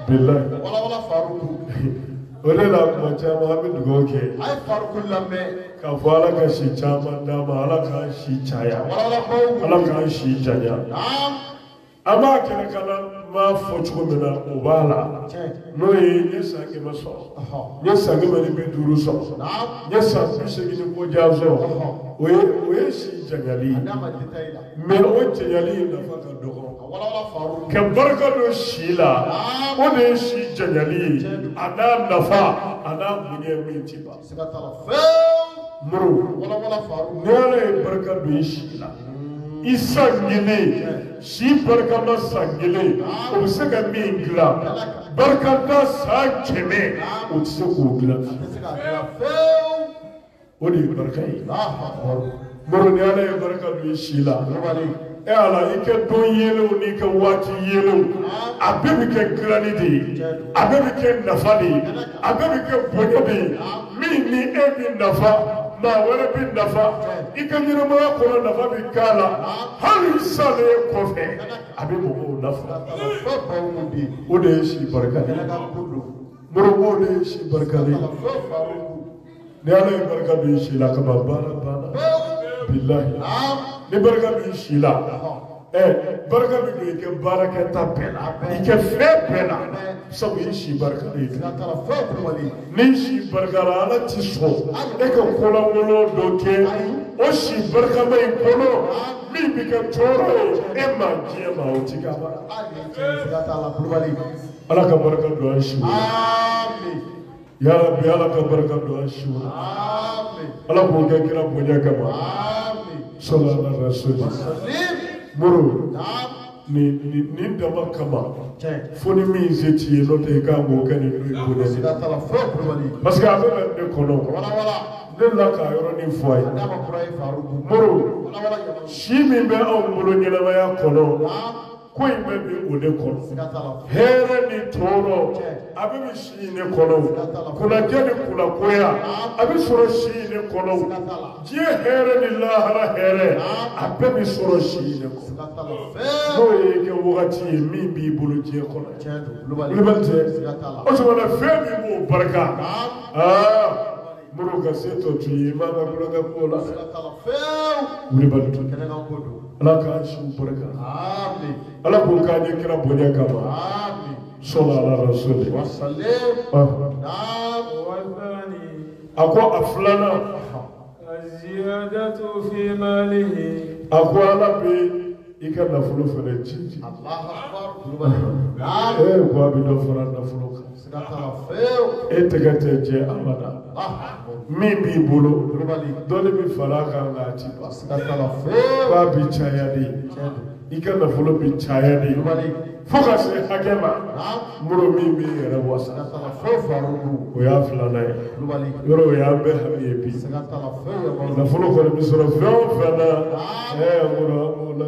بالله ولا ما جاء ما بيدعوك أي فرق لما كفالا كشي جاما دام على كشي جايا على كشي جايا أما كنا كنا ما فوتشو منا أوبالا نوي يسانج مسوا يسانج مني بدروسا يسانج بيشجني بوجازو ويشي جنالي من أول جنالي نفاق الدخان كبركة الشيلا ونشي جنالي أنا نفا أنا بني ميتيبا مرو نالا بركة الشيلا isangile si barkama sangile o se ka min dilan barkata san kɛmɛ o tɛ se k'o dilan o de ye barika ye moro ni ala ye baraka do shila e ala ike don yelo ni ke wati yelo abebi ke grani di abebi ke nafadi abebi ke bonyadi mi ni ebi nafa ma wala bi nafa ike nyina ma ko nafa bi kala hali sale kofe abebi ko nafa o de shi baraka moro o de shi baraka ni ala ye baraka do shila ka babana bana billahi ni baraka bi shila baraka bi do ke baraka ta pela ke fe pela sabu shi baraka ni ni shi baraka ala ti so e ka kola wolo do ke o shi baraka mai kono mi bi ke toro e ma je ma o ti ka bara ala ka baraka do shi amen ya rabbi ala ka baraka do shi amen ala ko ke kira bonya kama sallallahu alaihi wasallam muru ni dama kama foni mi zeti no te ka mo kan ni ko de parce que avec le kono de la ka yoro ni foi muru shi mi be on bulu ni la ya kono ko imbe bi o de kono here ni toro abi mi shi ni kono kuna jeni kuna koya abi soro shi ni kono je here ni la hala here abi mi soro shi ni kono no ye ke wogati mi bi bulu je kono lubante o so na fe mi mo baraka muru ka seto tuyi mama kula ka kola wuri balto ala ka shi baraka amen ala ko ka je kira bonya kama amen sallallahu alaihi wasallam ako aflana ziyadatu fi malihi ako ala be ika na fulu fere chichi allah akbar ko abi do fara na fulu etegate je amada mi bi bolo dole bi faraka ngati ba bi chayadi ika na fulu bi chayadi foka se hakema muro mi bi era wasa o ya flana yoro ya be habi bi na fulu ko bi soro fana muro la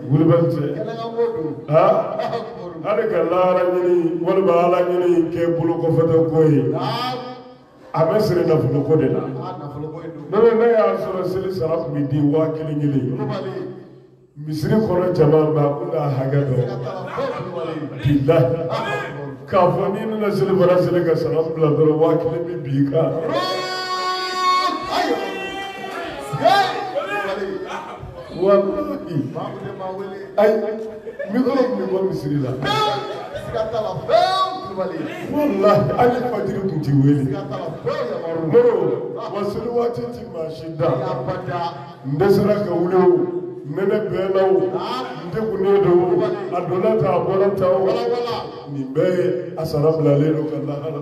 gulbante ale ka lara ɲini walima ala ɲini kɛ bolo kɔfɛtɔ ko ye a bɛ siri nafolo ko de la ne y'a sɔrɔ seli sara tun bɛ di 1000 misiri kɔnɔ jama ba ko n'a hakɛ dɔ bilahi k'a fɔ n'i nana seli fana seli ka sara bila dɔrɔn 1000 bɛ b'i kan wallahi ayi mikoro kun bɛ bɔ misiri la wallahi ali fajiri kun ti wele moro wa seli waati ti maa si da n dɛsɛra ka wuli o nɛnɛ bɛɛna o n degunnen do o a donna ta a bɔra ta o nin bɛɛ ye a sara bilalen do ka lahara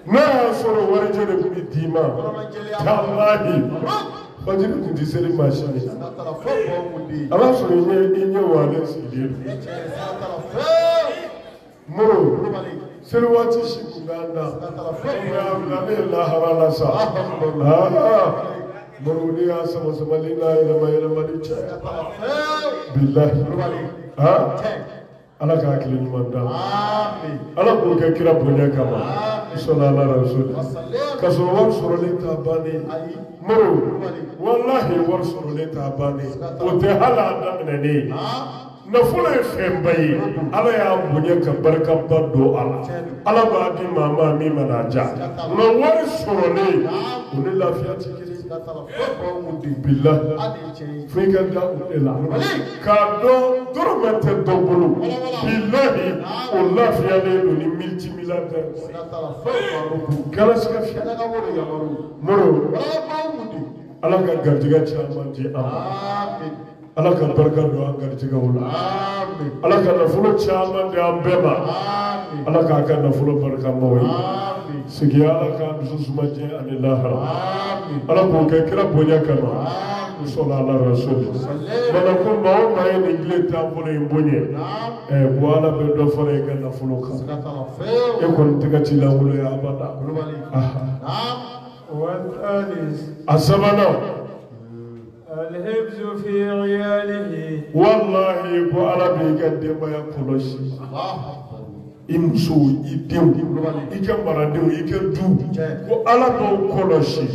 n'a y'a sɔrɔ warijɛ de kun bɛ d'i ma talahi fajiri kun ti seli maa si ye a b'a sɔrɔ i ɲɛ walen sigilen do moro seli waati si kun b'an na ne ye lahara la sa moro ne y'a sama-samali n'a yɛlɛma-yɛlɛmali caya bilahi ala ka hakili ɲuman d'a ma ala k'o kɛ kira bonya kama sallallahu alaihi wasallam ka sɔrɔ wari sɔrɔlen t'a bannen moro wallahi wari sɔrɔlen t'a bannen o tɛ hali a daminɛnen nafolo ye fɛnba ye ala y'a bonya ka barikaba don a la ala b'a di maa ma min mana ja nka wari sɔrɔlen o ni lafiya tɛ kelen bilahi fo i ka da o de la k'a dɔn dɔrɔmɛ tɛ dɔ bolo bilahi o lafiyalen don ni multimilliardaire kala si ka fiya moro ala ka garijɛgɛ caman di an ma ala ka barika don an garijɛgɛw la ala ka nafolo caman di an bɛɛ ma ala k'a ka nafolo barikamaw ye sigi ala k'an dusu suma diɲɛ ani lahara ala k'o kɛ kira bonya kama sallallahu alaihi wasallam mana ko maa o maa ye nin tile t'an bolo in bonya ko ala bɛ dɔ fara i ka nafolo kan e kɔni tɛgɛ t'i lankolon ye abada o والثالث أسمنا الحفظ في عياله والله يقول عربي قدم يقولش imso idem ike maradew ike du ko ala do koloshi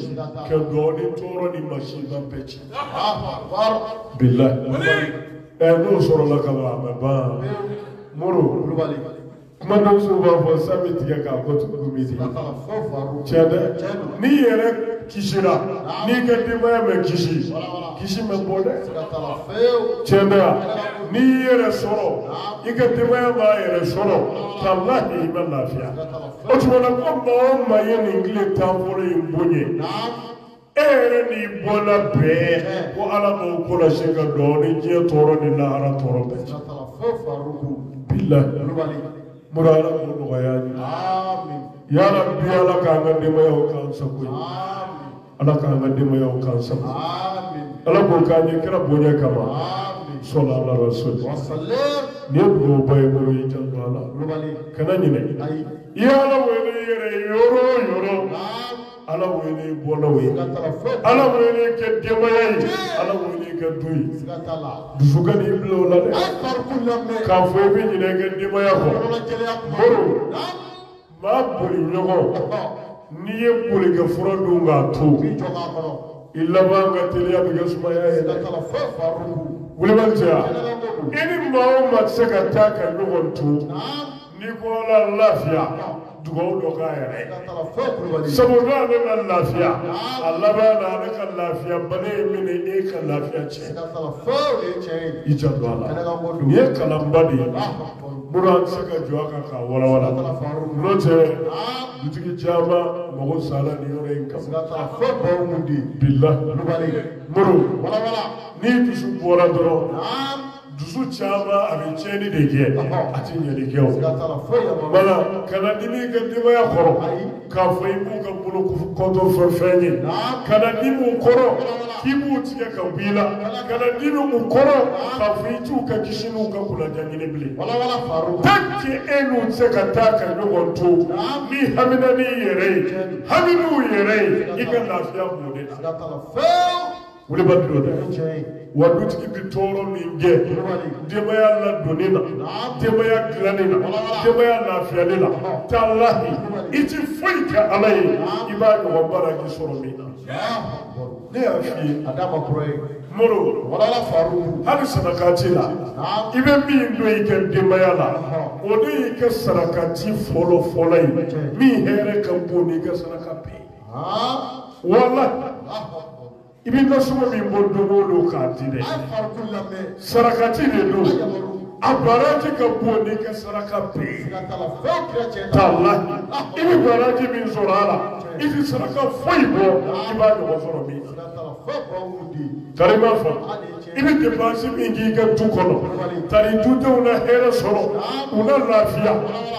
ke do ni toro ni mashiba pechi billah no soro la kala ba moro kuma do so ba fo sabiti ka ko to gumiti chede ni yere kishira ni ke dima me kishi me bode chede ni yere soro ike dima ba yere soro tallahi ma lafiya o tuma ko mo ma ye ni ngle tamforo imbonye ere ni bona be ko ala mo ko la shega do ni je toro ni la ara toro be billah murala ko no yani amin ya rabbi ala ka ngande ma yo kan sako amin ala ka ngande ma yo kan sako amin ala ko ka ni kira bonya kama amin sallallahu alaihi wasallam ne go bay mo yi tan wala kana ni ne ya ala wele yere yoro ala wele bona we ala wele ke demayi ala wele ke duyi dusugani iblo la de ka fo be ni ne ke demaya ko moro ma boli nyogo ni ye boli ke furo dunga to illa ba ga teliya be suma ya he wule ba ja ini ma seka taka nyogo to ni ko la lafiya dugo do ga ya saboda ne na lafiya Allah ba na ne kan lafiya bane mini ne kan lafiya ce ija do Allah ne kalam badi buran saka juaka ka wala wala note dutigi jama mo sala ni yore kam billah muru wala ni tusu bora doro dusu chama abicheni dege ati nyeli kyo bala kana dimi ka dima ya khoro ka fay bu ka bulu ko do fa fenyi kana dimu khoro kibu tiya ka bila kana dimu khoro ka fay tu ka kishinu ka kula jangine bili wala faru takki enu sekata ka nyogonto ni hamina ni yere haminu yere ikan lafiya bude wuli baddo de waduti ki toro minge dema ya la donina dema ya granina dema ya la fialila tallahi iti fuika alai ibadu wa baraki soromina ne afi adama pray moro wala faru hali sadakati la ibe mi ndo ike dema ya la odi ike sadakati folo folai mi here kampuni ike sadakapi wala ibi ka suma min bɔ dogo do k'a di dɛ sarakati de do a baraji ka bon ni ka saraka bɛɛ tallahi i bi baraji min sɔrɔ a la i ti saraka foyi bɔ i b'a ɲɔgɔn sɔrɔ min karima fɔ i bi dépense min k'i ka du kɔnɔ tari dudenw na hɛrɛ sɔrɔ u na lafiya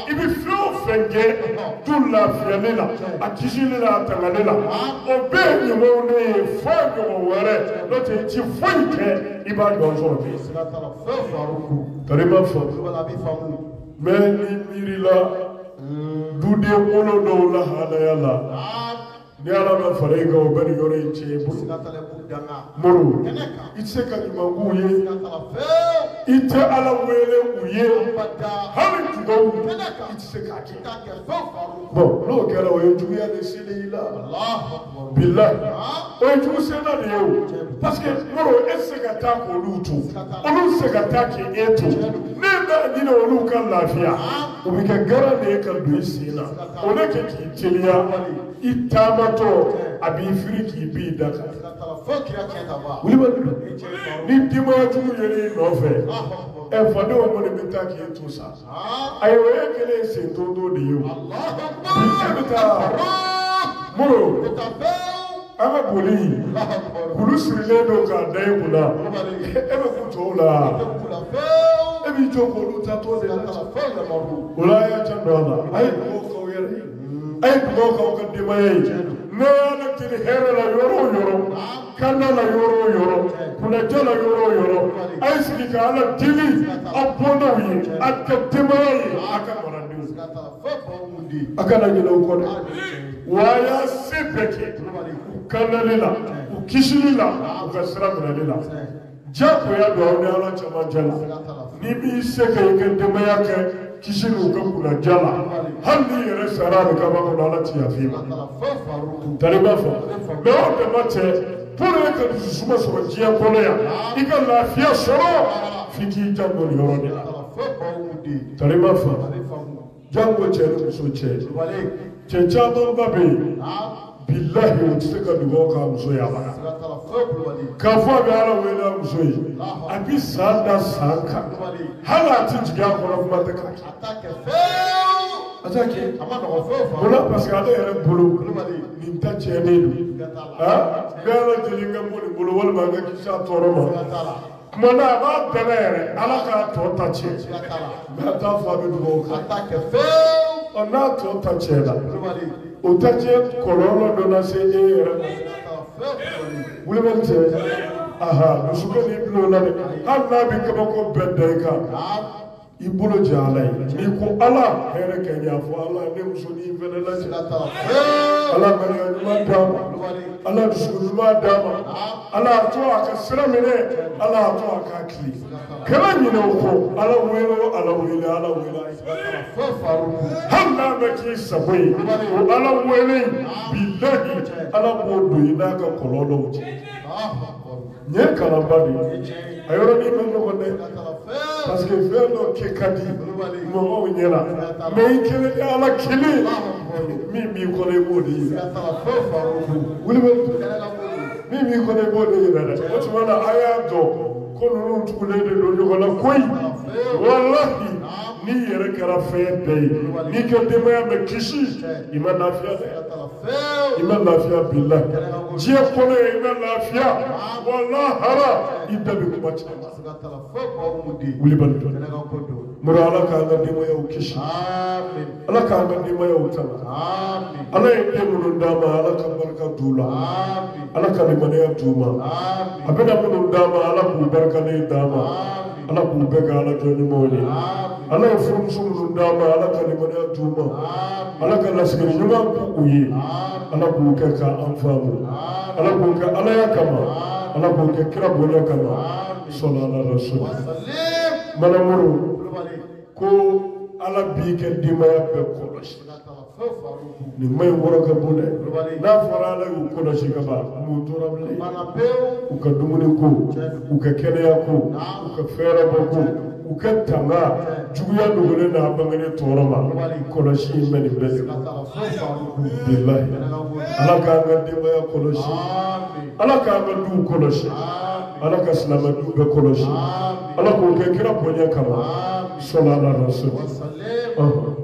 i bi fɛn o fɛn kɛ du lafiyali la a kisili la a tangali la o bɛɛ ɲumanw ne ye fɔ ɲɔgɔn wɛrɛ n'o tɛ i ti foyi kɛ i b'a ɲɔgɔn sɔrɔ min karima fɔ mɛ ni miirila duden kolo dɔw la halaya la ni ala ma fara i kan o bɛ nin yɔrɔ in tiɲɛ i bolo moro i tɛ se ka ɲuman k'u ye i tɛ ala wele u ye hali juguw i tɛ se k'a kɛ bon n'o kɛra o ye juguya de seli i la bilahi o ye jugu senna de ye o parce que moro e tɛ se ka taa k'olu to olu tɛ se ka taa k'e to ne b'a ɲini olu ka lafiya o bɛ kɛ garan de ye ka don i sen na o ne kɛ k'i teliya i taamatɔ a b'i firi k'i b'i da kan wuli bɛ dun ni denbaya jugu ye n'i nɔfɛ fadenw kɔni bɛ taa k'i to sa ayi o ye kelen sen to de ye o e bɛ taa moro an ka boli kulu sirilen don k'a da i kunna e bɛ kun tɔw la e b'i jɔ k'olu ta tɔ de la o la a y'a can don a la a ye dugawu k'aw yɛrɛ ye a ye dugawu k'aw ka denbaya ye ne y'ala tiri hɛrɛ la yɔrɔ o yɔrɔ kanda la yɔrɔ o yɔrɔ kunnajɛ la yɔrɔ o yɔrɔ a ye sigi ka ala deli aw bɔnnaw ye a ka denbaya ye a ka maradenw a kana ɲinɛ o kɔ dɛ waya sebeke kanalila ukishilila ukasira kanalila jako ya do ne ala chama jala ni bi seke yende yake kishilu ukakula jala hali yere sarani kama kuna ala tiafima tariba fo me o de mate pour que tu sois sur dia konya ika lafiya soro fiki jango ni yoroni tariba fo jango chere muso chere chechado babe billahi utseka duboka muso ya bana kafa be ala wela muso yi abi sanda sanka hala tinjiga ko kuma ta ka atake wala parce que ala yere bulu ni ta chene du gala jelinga bulu wala ma ga kisa toroma mana ba benere ala ka to ta che ma ta fa be duboka atake ona to ta che la o ta che kololo dona se wule men che aha musuka ni bulu na Allah bi ka ko bedde ka ibolo jala ni ko ala here kenya fo ala ne musoni vele la jata ala bari ma dama ala dusu ma dama ala to aka sira mene ala to aka kli kala ni no ko ala welo ala wela hamna baki sabai ala wele billahi ala bodo ina ka kolodo uji nye kala badi ayoro ni meno ko ne parce que velo ke kadi mo o nyela me kele ala kili mi ko le bodi wuli mi ko le bodi dara o tuma na aya do ko no tukule de do ko la koy wallahi ni yere kara fe be ni ke de ma me kishi ima lafiya billah je ko le ima lafiya wallahi hara idabi ko bacha wuli ban mura ala ka ga dimo ya ukishi amin ala ka ga dimo ya utama amin ala yake mun dama ala ka barka dula amin ala ka dimo ya tuma amin abena mun dama ala ku barka ne dama amin ala ku bega ala joni moni amin ala fum sum dama ala ka dimo ya tuma amin ala ka lasgiri nyuma ku uyi amin ala ku ka ka anfamu ala ku ka ala ya kama ala ku ka kira bonya kama sallallahu alaihi wasallam manamuru ko ala bi ke dimaya be kolosi ni may woro ka bule na fara la yu kolosi ka ba mu torable u ka dumuni ko u ka keleya ko u ka fera ba ko u ka tanga juguya dugule na bangane toroma kolosi meni be billahi ala ka ga dimaya kolosi ala ka ga du kolosi ala ka salama du be kolosi ala ko ke kira bonya kama صلى الله عليه وسلم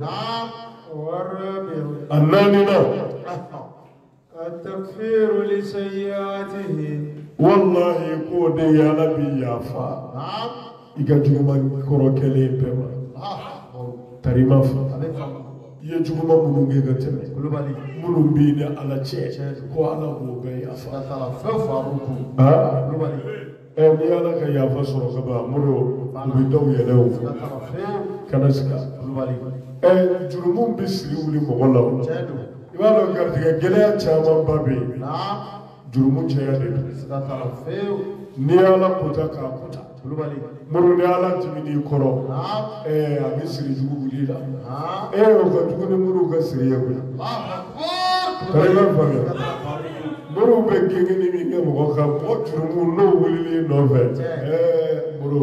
نعم والرابع أننا التكفير لسيئاته والله يقول يا نبي يا فا نعم يجوا من كروكلي بما تريما فا يجوا من منوجي كتير منو بينا على شيء هو على هو بيا فا ni ala ka yafa sɔrɔ ka ban muro u bɛ dɔw yɛlɛ o kana sika jurumu bɛ siri wuli mɔgɔ la i b'a dɔn garijɛgɛ gɛlɛya caman ba bɛ yen jurumu cɛya de don ni ala kota k'a kota muro ni ala dimini kɔrɔ a bɛ siri jugu wuli la o ka jugu ni muru ka siri ye koyi kari b'a faamuya muru bɛ gɛngɛni min kɛ mɔgɔ kan o jurumu n'o wulili nɔfɛ muru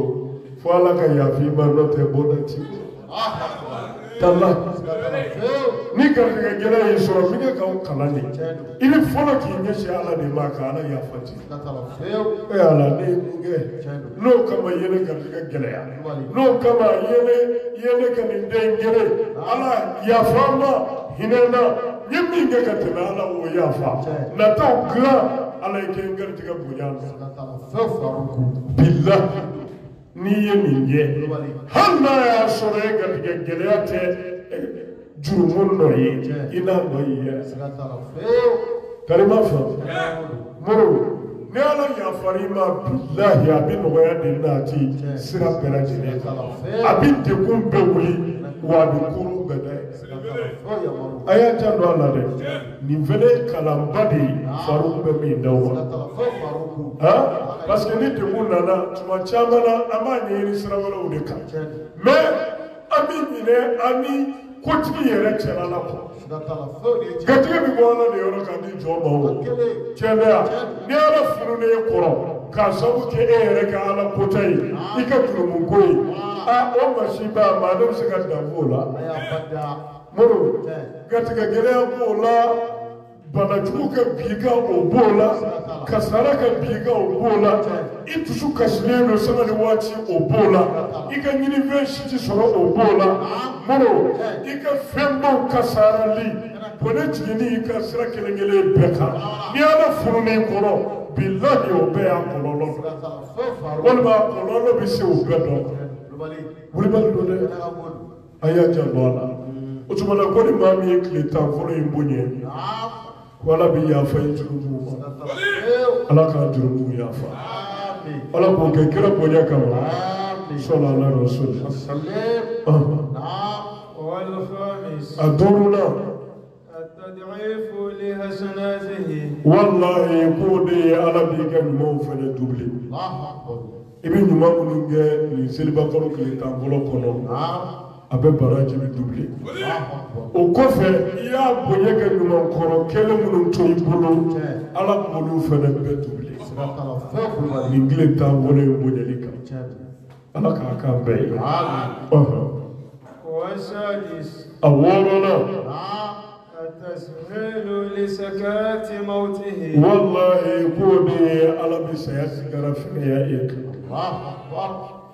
fo ala ka yafi ma n'o tɛ bɔda ci tala ni garijɛgɛ gɛlɛya y'i sɔrɔ min kɛ k'aw kalan de i bɛ fɔlɔ k'i ɲɛsin ala de ma ka ala yafa ci ala ne ye mun kɛ n'o kama yɛlɛ garijɛgɛ gɛlɛya n'o kama yɛlɛ ka nin den gɛrɛ ala yafa ma hinɛ na ye min kɛ ka tɛmɛ ala o yafa nataw dilan ala ye kɛ n garijɛgɛ bonya billahi n'i ye nin kɛ hali n'a y'a sɔrɔ e garijɛgɛ gɛlɛya tɛ jurumu nɔ ye i n'a nɔ y'i yɛrɛ karima fɛ muru ni ala yafar'i ma billahi a bɛ nɔgɔya de naati sira bɛɛ lajɛlen a bɛ degun bɛɛ wuli wa a bɛ kurun bɛɛ da ye aya jando ala de ni vele kalamba de faru be mi dawa parce que ni de mun nana tuma chamana amani ni sirawala de ka mais ami ne ami kotigi yɛrɛ cɛla la ko gatigɛ bi bɔ ala de yɔrɔ ka di jɔn ma o cɛbɛya ni ala furu ne ye kɔrɔ k'a sabu kɛ e yɛrɛ ka ala kota ye i ka jurumu ko ye o masi ba maa ne bɛ se ka dan f'o la moro gatigɛ gɛlɛya b'o la banajugu ka bin kan o b'o la kasara ka bin kan o b'o la i dusu kasilen don sanga ni waati o b'o la i ka ɲinifɛn si ti sɔrɔ o b'o la moro i ka fɛnbaw kasarali bɔnɛ jiginni i ka sira kelen kelen bɛɛ kan ni ala furu n'i kɔrɔ bilahi o bɛɛ y'a kɔlɔlɔ dɔ walima kɔlɔlɔ bɛ se o bɛɛ dɔ wulibali don dɛ a y'a janto a la o tuma na ko ni maa min ye tile 10 fɔlɔ in bonya wala bi yafa ye jurumu ma ala ka jurumu yafa ala k'o kɛ kira bonya kama sallallahu alaihi wasallam a duuruna wallahi k'o de ye ala b'i ka ɲumanw fɛnɛ double i bɛ ɲuman minnu kɛ nin seliba kalo tile 10 fɔlɔ kɔnɔ a bɛ baraji bi double o kɔfɛ i y'a bonya kɛ ɲuman kɔrɔ kelen minnu to i bolo ala k'olu fɛnɛ bɛɛ double nin tile 10 fɔlɔ in bonyali kan ala k'a k'an bɛɛ ye a wɔɔrɔnan wallahi k'o de ye ala bɛ saya sigara fɛnɛya e kan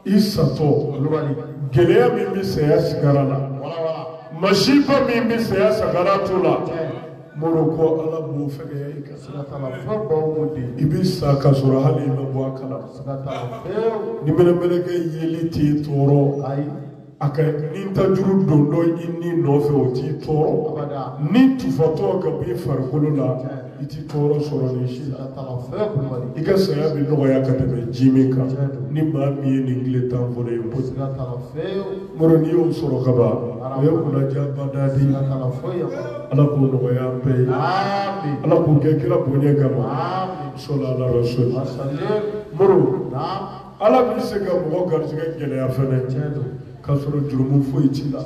i satɔ gɛlɛya min bɛ saya sigara la masiba min bɛ saya sagara to la moro ko ala b'o fɛnɛya e kan i bɛ sa ka sɔrɔ hali i ma bɔ a kalama ni mɛnɛmɛnɛkɛ yeli t'i tɔɔrɔ a ka ni tajuru don dɔ i ni nɔfɛ o t'i tɔɔrɔ ni tufatɔ ka bɔ i farikolo la i t'i tɔɔrɔ sɔrɔ nin si la i ka saya bɛ nɔgɔya ka tɛmɛ ji min kan ni maa min ye nin tile 10 fɔlɔ ye bɔ moro n'i y'o sɔrɔ ka ban o ye kunnaja badadi ala k'o nɔgɔya an bɛɛ ye ala k'o kɛ kira bonya kama sallallahu alaihi wasallam moro ala bɛ se ka mɔgɔ garijɛgɛ gɛlɛya fɛnɛ ka sɔrɔ jurumu foyi t'i la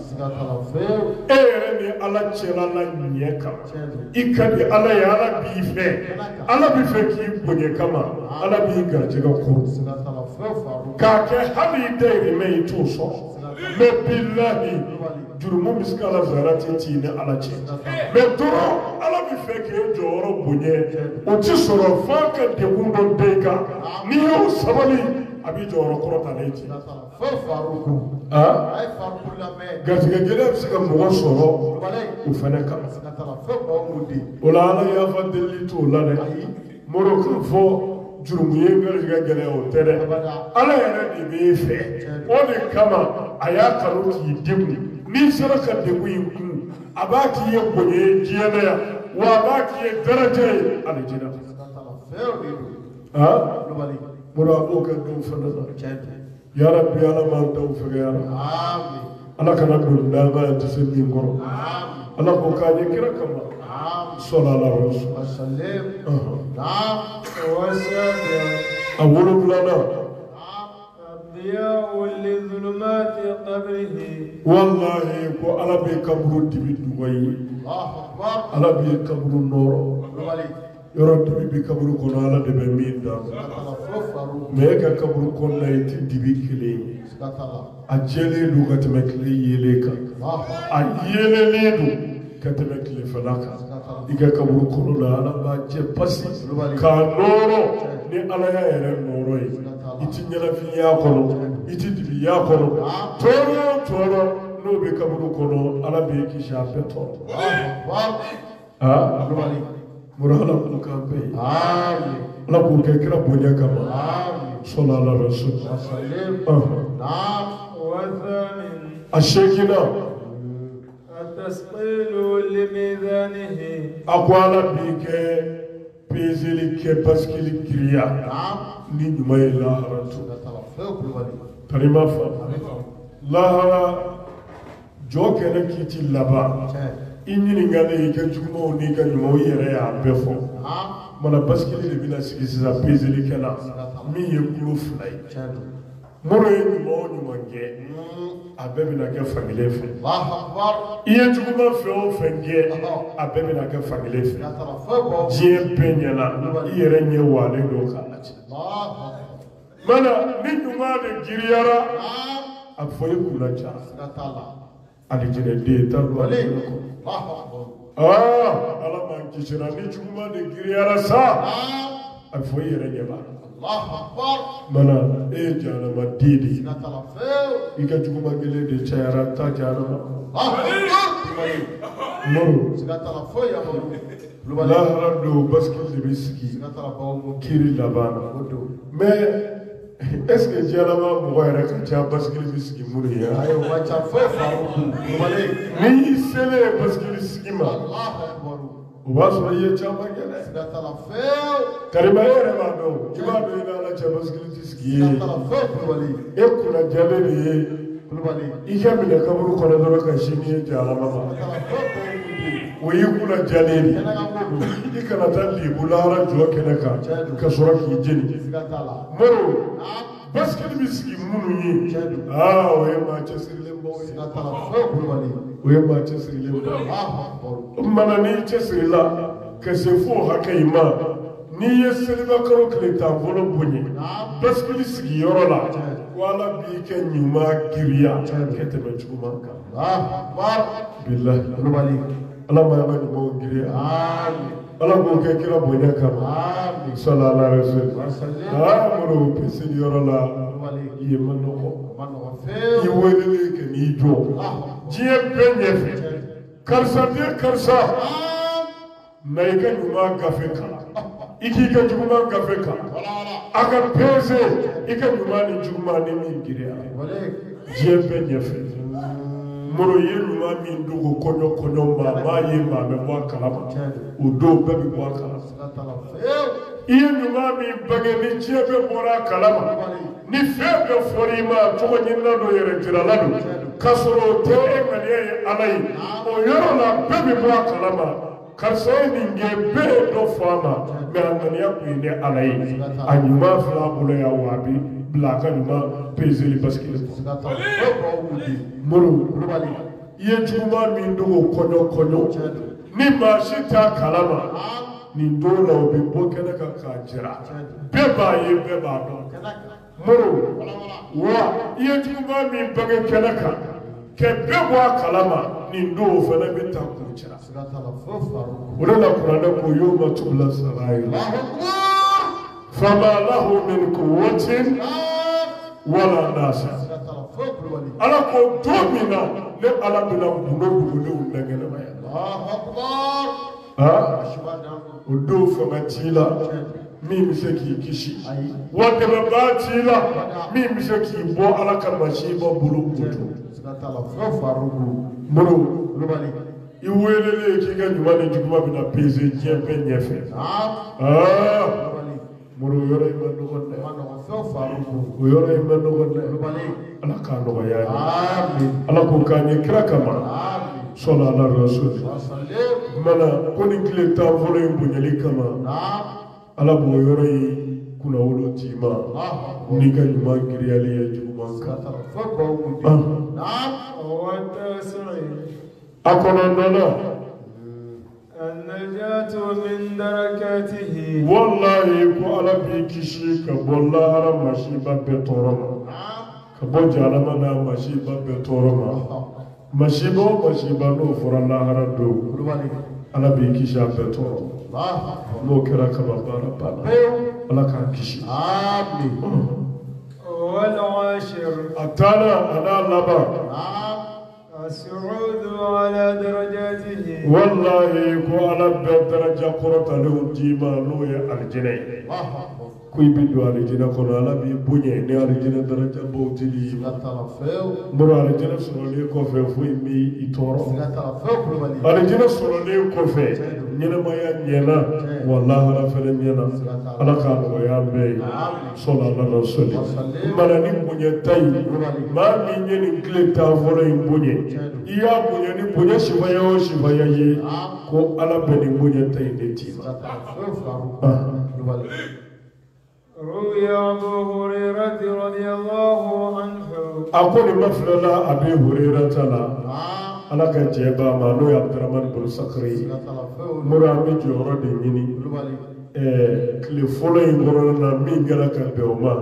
e yɛrɛ ni ala cɛla la ɲɛ kan i ka di ala ye ala b'i fɛ ala bɛ fɛ k'i bonya kama ala b'i garijɛgɛ kɔrɔ k'a kɛ hali i dayirimɛ i t'o sɔrɔ mɛ bilahi jurumu bɛ se ka ala zara t'i ni ala cɛ mɛ dɔrɔn ala bɛ fɛ k'e jɔyɔrɔ bonya o ti sɔrɔ f'a ka degun dɔ da i kan n'i y'o sabali a b'i jɔyɔrɔ kɔrɔ ta ne ci garijɛgɛ gɛlɛya bɛ se ka mɔgɔ sɔrɔ o fɛnɛ kan o la ala yafa deli t'o la dɛ moro k'a fɔ jurumu ye garijɛgɛ gɛlɛya o tɛ dɛ ala yɛrɛ de b'e fɛ o de kama a y'a kanu k'i degun n'i sera ka degun in kun a b'a k'i ye bonya ye diɲɛ na yan wa a b'a k'i ye daraja ye alijinɛ moro a b'o kɛ dɔw fɛnɛ na ya rabbi ala m'an taw fɛgɛya ala kana don danaya tɛ se min kɔrɔ ala ko k'a ye kira kama sallallahu alaihi wasallam a wolonwulanan wallahi ko ala bɛ kaburu dibi duga ye ala bɛ kaburu nɔrɔ yɔrɔ dibi bi kaburu kɔnɔ ala de bɛ min da mɛ e ka kaburu kɔnɔna i ti dibi kelen ye a jɛlen don ka tɛmɛ tile yelen kan a yelenen don ka tɛmɛ tilefɛla kan i ka kaburu kɔnɔna ala b'a jɛ pasi k'a nɔrɔ ni ala y'a yɛrɛ nɔrɔ ye i ti ɲɛnafin y'a kɔnɔ i ti dibi y'a kɔnɔ tɔɔrɔ o tɔɔrɔ n'o bɛ kaburu kɔnɔ ala b'i kisi a bɛɛ tɔɔrɔ moro ala k'o k'an bɛɛ ye ala k'o kɛ kira bonya kama sallallahu alaihi wasallam a seegina a ko ala b'i kɛ peseli kɛ basikili giriya ni ɲuman ye lahara to karima fa lahara jɔ kɛnɛ k'i ti laban injini ngale ke jumo ni ka nyumo yere ya befo mana baskeli le bina sigi sisa pezeli kana mi ye kulu fulai moro ye nyumo nge abebi na ke family fe Allahu akbar iye jumo fe o fenge abebi na ke family fe je penyana iyere nye wale do kana Allahu mana ni nyuma de giriyara afoye kula cha alijire de talu ala man kishira ni chuma de giriyara sa afoye yere ba Allahu akbar mana e jana madidi ika chuma gele de chayara ta jana moro sigatala foya moro la rado baskil de biski kiri labana mais est-ce que Dialama Mouaire Kacha Baskil Biski Mouria? I watch a fair ni sele Baskil Skima. Was what ye chamagana? Gatala fail. Karibaere Mado, Jimado in a Baskil Ski. Ekuna Jaleli, Ikamina Kamu Koradora Shini Jalama. Uyukuna Jaleli, Ikanatali, Bulara Jokenaka, Kasuraki Jenny. Moro. Baskeli biski munu yi we ma chesiri lembo we ma chesiri lembo mana ni chesiri la kasefo hakaima ni yeseli bakaro kleta volo bonye baskeli sigi yorola wala bi ke nyuma kiriya kete be chuma ka billahi rubali Allah ma ba mo kiriya amin Allah ko ke kira bonya kama sallallahu alaihi wasallam amuru pesidi yorola yemano fe yewele ke ni jo jiye penye fe karsa de karsa naika nyuma gafeka iki ka nyuma gafeka aka pese ika nyuma ni nyuma ni mingiria jiye penye fe moro ye nyuma min dugo konyo ma ye ma me wa kalama udo bebi wa kalama iye nyuma min bage ni jebe bora kalama ni febe forima togo nyina do yere tiralado kasoro te engaliye alai o yoro la bebi wa kalama karsoy ninge be do fama me angania kuine alai anyuma fla bolo ya wabi blaka nyuma pezeli baskile moro iye juma min do konyo ni mashita kalama ni dola obi bokene ka kajira beba ye beba do moro wa iye juma min bage kenaka ke beba kalama ni do fana bita kujira wala qur'ana ko yoma tubla sarai fama lahu min quwwatin wala nasa ala ko domina le ala bila buno ndangena ba Allahu akbar odo famatila mi miseki kishi wande batila mi miseki bo ala kamashi bo bulu kutu satala fafarugu moro rubali iwelele kiga nyumane jukuma bina peze jempe nyefe moro yoro imando gonde fafarugu yoro imando gonde rubali ala ka no ya amin ala ko kanye krakama amin sallallahu alaihi wasallam mana koni kile ta volo imbunyali kama ala bo yoro yi kuna wolo tima ni ka nyuma kiriyali ya jumanka akono ndono النجاة من دركاته والله كو على بيكشي كبولا على مشيبة بتورما كبوجا على منا مشيبة بتورما مشيبة نو فرنا هردو على بيكشي بتورما مو كرا كبابارا بالا على كاكشي آمين والعاشر أتانا أنا لبا الصعود على درجاته والله كو على درجة قرطة له جيما لو يا الجني kuy bi do alijina kono ala bi bunye ne alijina daraja bawtili muru alijina sorole ko fe fu mi itoro alijina sorole ko fe nyina maya nyena wallahi ala fele nyena ala ka no ya be sallallahu alaihi wasallam mala ni bunye tay ma mi nyeni kle ta volo bunye iya bunye ni bunye shibaya ye ko ala be ni bunye tay de ti روي أبو هريرة رضي الله عنه أقول مفللا أبي هريرة لا أنا كجيبا مانو عبد الرحمن بن سكري مرامي جورا ديني كل فلان يقولنا مين جرا كبيوما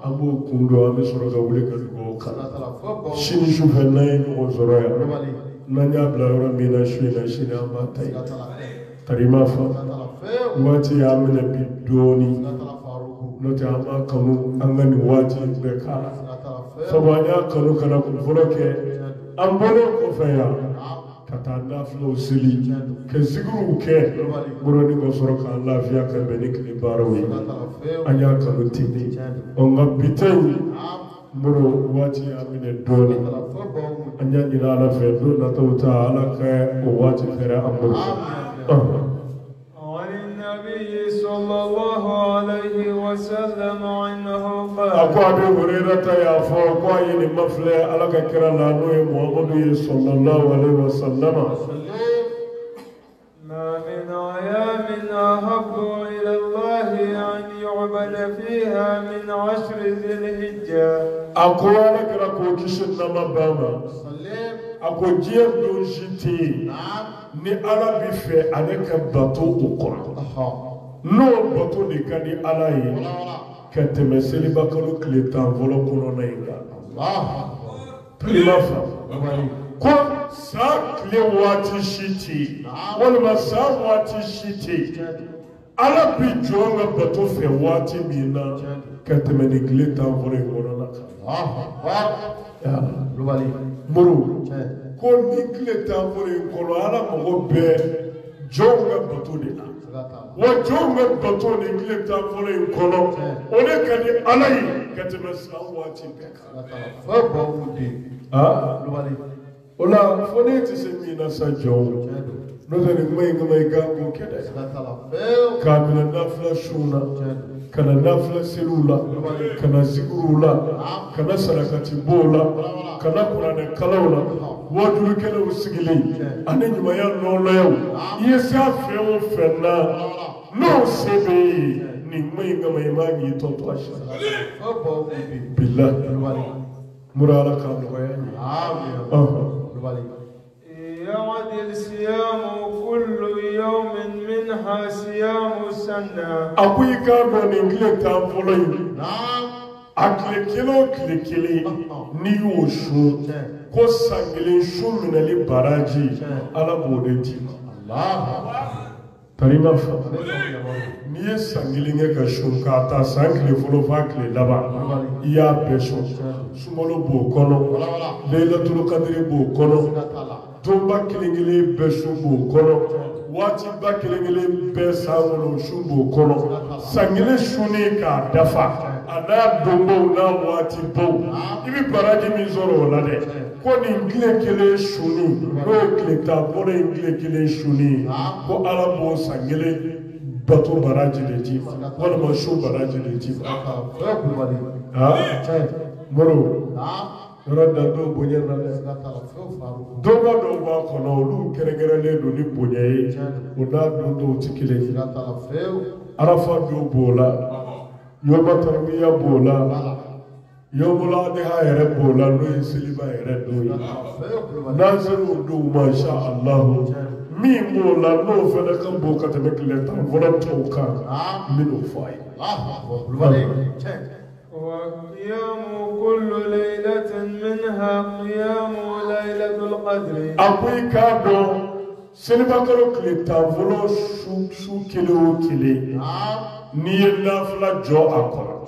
أبو كندو أمي سورة قولي كذبوكا شيني شوفنا ينوزرايا نانيا بلاورا مينا شوينا شينا ما تاي تريما فا واتي أمنا بدوني note ama kanu angani wati bekala sabanya kanu kana kuforoke ambono kofaya katanda flow sili ke siguru ke buroni go soroka lafiya ka benik ni barawi anya kanu tini onga bitan muro wati amine doni anya ni ala fe do na tawta ala ka o wati fera ambo صلى الله عليه وسلم عنه قال أقوى أبي هريرة يا فوق وين مفلى على كرا لانوي محمد صلى الله عليه وسلم ما من أيام أحب إلى الله أن يعبد فيها من 10 ذي الحجة أقوى لك كوكيشنا مباما أقوى جيب دون جيتي ni ala bi fɛ ale ka bato o kɔrɔ n'o bato de ka di ala ye ka tɛmɛ seliba kalo tile 10 fɔlɔ kɔnɔna in kan prima fa ko san tile waati si tɛ walima san waati si tɛ ala bi jɔ n ka bato fɛ waati min na ka tɛmɛ ni tile 10 fɔlɔ in kɔnɔna kan muru ko ni tile 10 fɔlɔ in kɔnɔ ala mago bɛ jɔnw ka bato de la wa jɔnw ka bato ni tile 10 fɔlɔ in kɔnɔ o de ka di ala ye ka tɛmɛ san waati bɛɛ kan o la fo ne tɛ se min na sa jɔnw n'o tɛ nin kuma in kama i ka k'o kɛ dɛ k'a minɛ nafila sun na ka na nafila seliw la ka na zikiriw la ka na sarakati b'o la ka na kuranɛ kalaw la wajulu kɛlɛw sigilen ani ɲumanya nɔɔlɔyaw i ye se a fɛn o fɛn na n'o se bɛ ye nin kuma in kama i m'a ɲi tɔntɔ a si bilahi mura ala k'a nɔgɔya n ye يعدل صيام كل يوم منها صيام سنة أقول كاربون إنجلي تامفولي أكل كيلو نيو شو كو سانجلين شو من اللي براجي على بودتي تريما فا نيه سانجلين كشون كاتا سانجلين فلو فاكلي لبا يا بيشو سمولو بو كونو ليلة القدر بو كونو tomba kelengele bɛ sunbo kɔnɔ waati ba kelengele bɛ sankolo sunbo kɔnɔ sangile suni k'a dafa a n'a donbaw n'a waati baw i bɛ baraji min sɔrɔ o la dɛ ko nin tile kelen suni n'o ye tile 10 fɔlɔ in tile kelen suni ko ala b'o sangile bato baraji de d'i ma walima su baraji de d'i ma moro yɔrɔ da dɔw bonya na dɛ dɔgɔ dɔw b'a kɔnɔ olu kɛrɛnkɛrɛnlen don ni bonya ye o n'a don dɔw tɛ kelen ye arafa don b'o la yɔrɔ taribiya b'o la yɔrɔ adiha yɛrɛ b'o la n'o ye seliba yɛrɛ don ye naziriw don masha alahu min b'o la n'o fana ka bon ka tɛmɛ tile 10 fɔlɔ tɔw kan n bɛ n'o fɔ a ye. وقيام كل ليلة منها قيام ليلة القدر أقول كابو سنبكرو كلي تافولو شو كيلو كيلي ني نافلا جو أكورا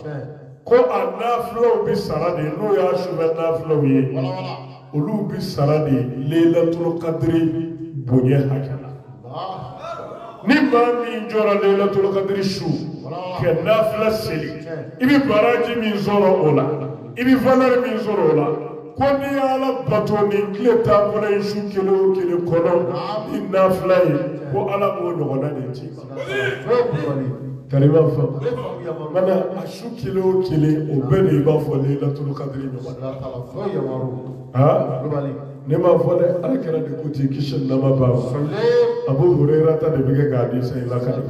كو النافلو بسرادي نو ياشو النافلو يه ولو بسرادي ليلة القدر بنيه هكذا ni maa min jɔra Laylatul Qadri su kɛ nafila seli i bɛ baraji min sɔrɔ o la i bɛ valeur min sɔrɔ o la ko n'i ye Ala bato nin tile tan kɔnɔ ye su kelen o kelen kɔnɔ ni nafila ye ko Ala b'o ɲɔgɔnna de ci Karima fa mana a su kelen o kelen o bɛɛ de i b'a fɔ Laylatul Qadri ɲɔgɔn ne m'a fɔ dɛ Alakira de ko ten kisi ni nɛɛma b'a ma Abu Hurairata ta de bɛ kɛ k'a di sayi lakari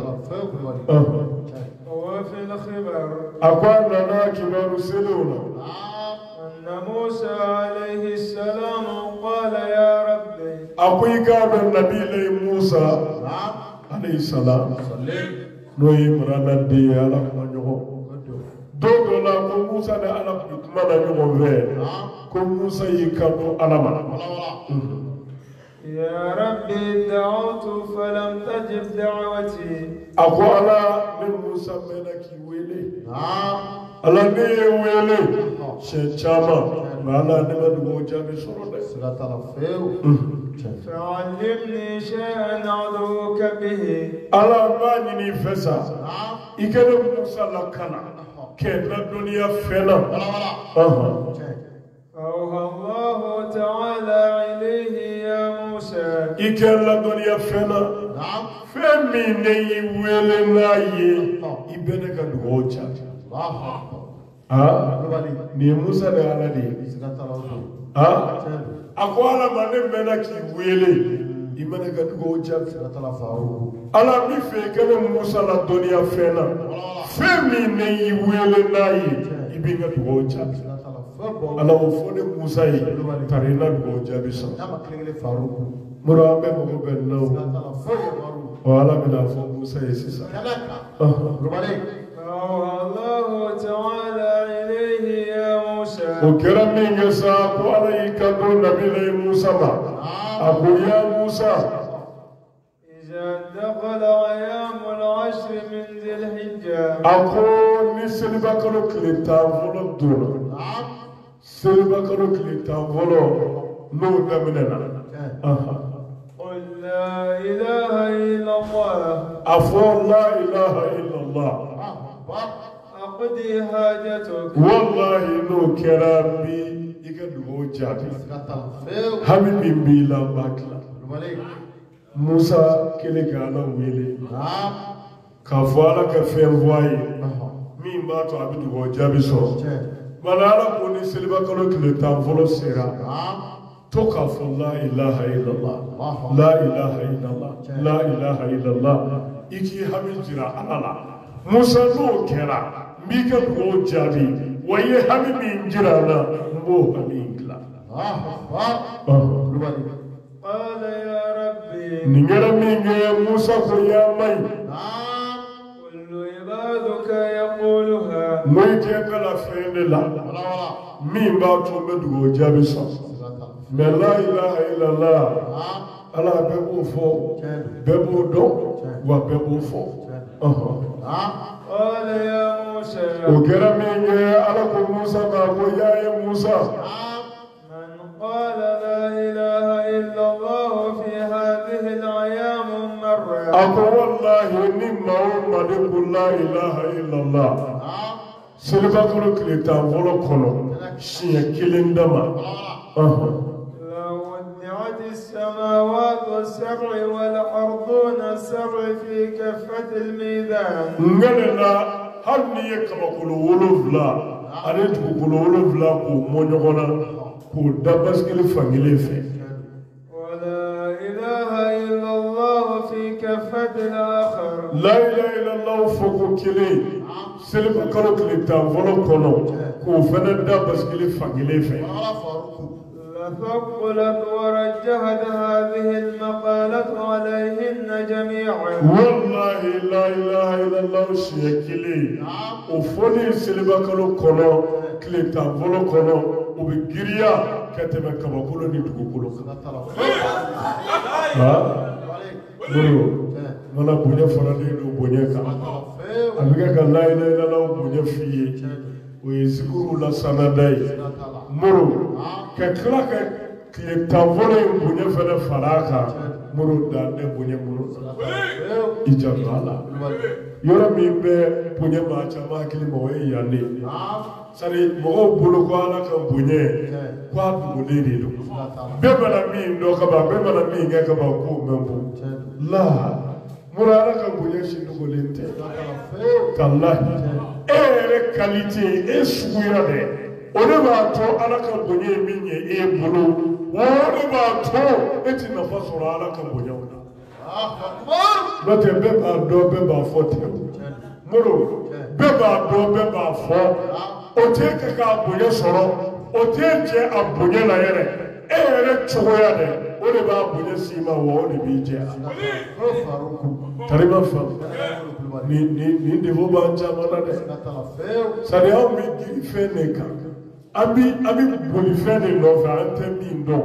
a ko a nana kibaru seliw la أن موسى عليه السلام قال يا ربي أقول كان النبي موسى عليه السلام نوي مرانا دي على كمانيو دوغ لا كو موسى ده على كمانيو في كو موسى يكادو على ما يا ربي دعوت فلم تجب دعوتي أقول على موسى منك ويلي ala ne ye wele siɲɛ caman nka ala ne ma dugawu jaabi sɔrɔ dɛ. siga t'a la fewu. فعلمني شيئا أدعوك به. ala b'a ɲini i fɛ sa i kɛ ne Musa lakana kɛ n na dɔnniya fɛn na. فأوحى الله تعالى إليه يا موسى. i kɛ n la dɔnniya fɛn na fɛn min ne y'i wele n'a ye i bɛ ne ka dugawu jaabi. ni Musa de ala de a ko ala ma ne mɛnna k'i wele i mana ka dugawu jaabi ala mi fɛ kɛ ne Musa la dɔnniya fɛn na fɛn min ne y'i wele n'a ye i bɛ ka dugawu jaabi ala o fɔ ne Musa ye tari na dugawu jaabi sɔrɔ mura an bɛ mɔgɔ bɛ na o ala bɛna fɔ Musa ye sisan. الله تعالى إليه يا موسى. وكرم من يساق عليك دون نبي موسى أبو يا موسى إذا دخل أيام العشر من ذي الحجة أقول نسلبك لكلتا فلو دون سلبك لكلتا فلو نو دمنا قل لا إله إلا الله أفضل لا إله إلا الله أقضي حاجتك والله نو كرامي يكدو جابي حبيبي بيلا باكلا موسى كلي كانا ويلي كفوالا كفين فواي مين باتو عبدو جابي سو مالا كوني سلبا كلو كلي تنفلو سيرا توقف لا إله إلا الله لا إله إلا الله لا إله إلا الله إكي حبيب جرا على موسى نو كرا ميكا بو جابي ويه حبيب جرانا مو حبيب لا قال يا ربي نيرا ميغا موسى يا ماي كل عبادك يقولها مويكا كلا فين لا مين باتو مدو جابي صح mais la ilaha illallah ala bɛɛ b'o fɔ bɛɛ b'o dɔn wa bɛɛ b'o fɔ قال يا موسى o kɛra min ye ala ko Musa ma ko yaa ye Musa من قال لا إله إلا الله في هذه الأيام مرة a ko wallahi ni maa o maa de ko la ilaha illallah selibakalo tile tan fɔlɔ kɔnɔ siɲɛ kelen dama السماوات السبع والأرضون السبع في كفة الميزان. نجلنا هل نيكما كلو ولا أريد كلو ولا كو مونيونا كو دبس كل فانجلي في. ولا إله إلا الله في كفة الآخر. لا إله إلا الله فوق كلي سلب كلو كلي تانفلو كونو كو فنا دبس كل فانجلي في. فثقلت ورجحت هذه المقالة عليهن جميعا. والله لا إله إلا الله شيكلي وفولي سلبكلو كونو كليتا فولو كونو وبجريا كتب كبكولو نيتوكولو ها نورو مانا بونيا فراني نو بونيا كا أبيك لا إله إلا الله بونيا فيه ويذكروا لا سنداي مرو كتلاك كليتا فولو بونيا فنا فراكا muru da ne bunye muru ijabala yoro mi be bunye ma chama kili mo ya ne sari mo bulu ko ala ka bunye kwa du ne ri do be bana mi ndo ka ba be bana mi nge ka ba ko membu la murara ka bunye shi do lente kallahi ere qualité e suya de one ba to ala ka bunye mi nye e bulu one ba to eti na fa so ala ka bunye ona no te be ba do be ba fo te muro be ba do be ba fo o te ka bunye soro o te je abunye na yere ere choya de one ba bunye sima wo one bi je tarima fa ni devo ba chama na de sari o mi gi fe ne ka abi boli fe ne no fa ante mi ndo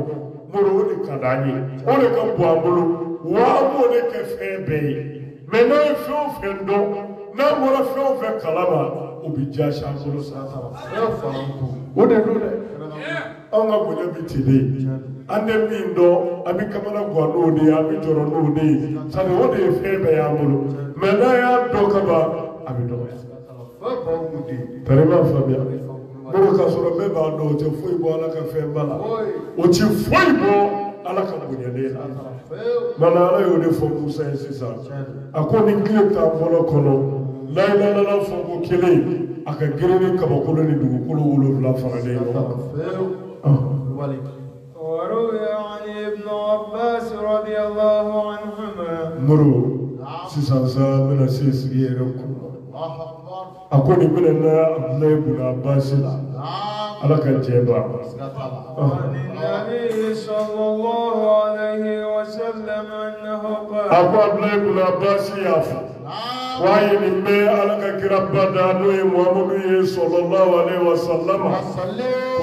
muro ni kadani o le ka bo amolo wa mo ne ke fe be me no fe o fe ndo na muro fe o fe kalama o bi ja sha muro sa o de no de on ga bunye bi tide ande mi ndo abi kamana gwa no de abi joro no de sari o de fe be ya muro me na ya do ka ba abi do tarima famia muro ka soro be ba do te foi bo ala ka fe bala o ti foi bo ala ka bunye de mana ala yo de fo musa sisa akoni kile ta bolo kono la ilaha illa fo ko kile aka gerene ka ba ko ni dugu ko wolo la fara de وروي عن ابن عباس رضي الله عنهما مرو سيسانسا من سيسغي ركو أكون من عبد الله بن عباس على كجيبا عن النبي صلى الله عليه وسلم أنه قال أبو عبد الله بن عباس يافو وين ما على كربنا نوي محمد صلى الله عليه وسلم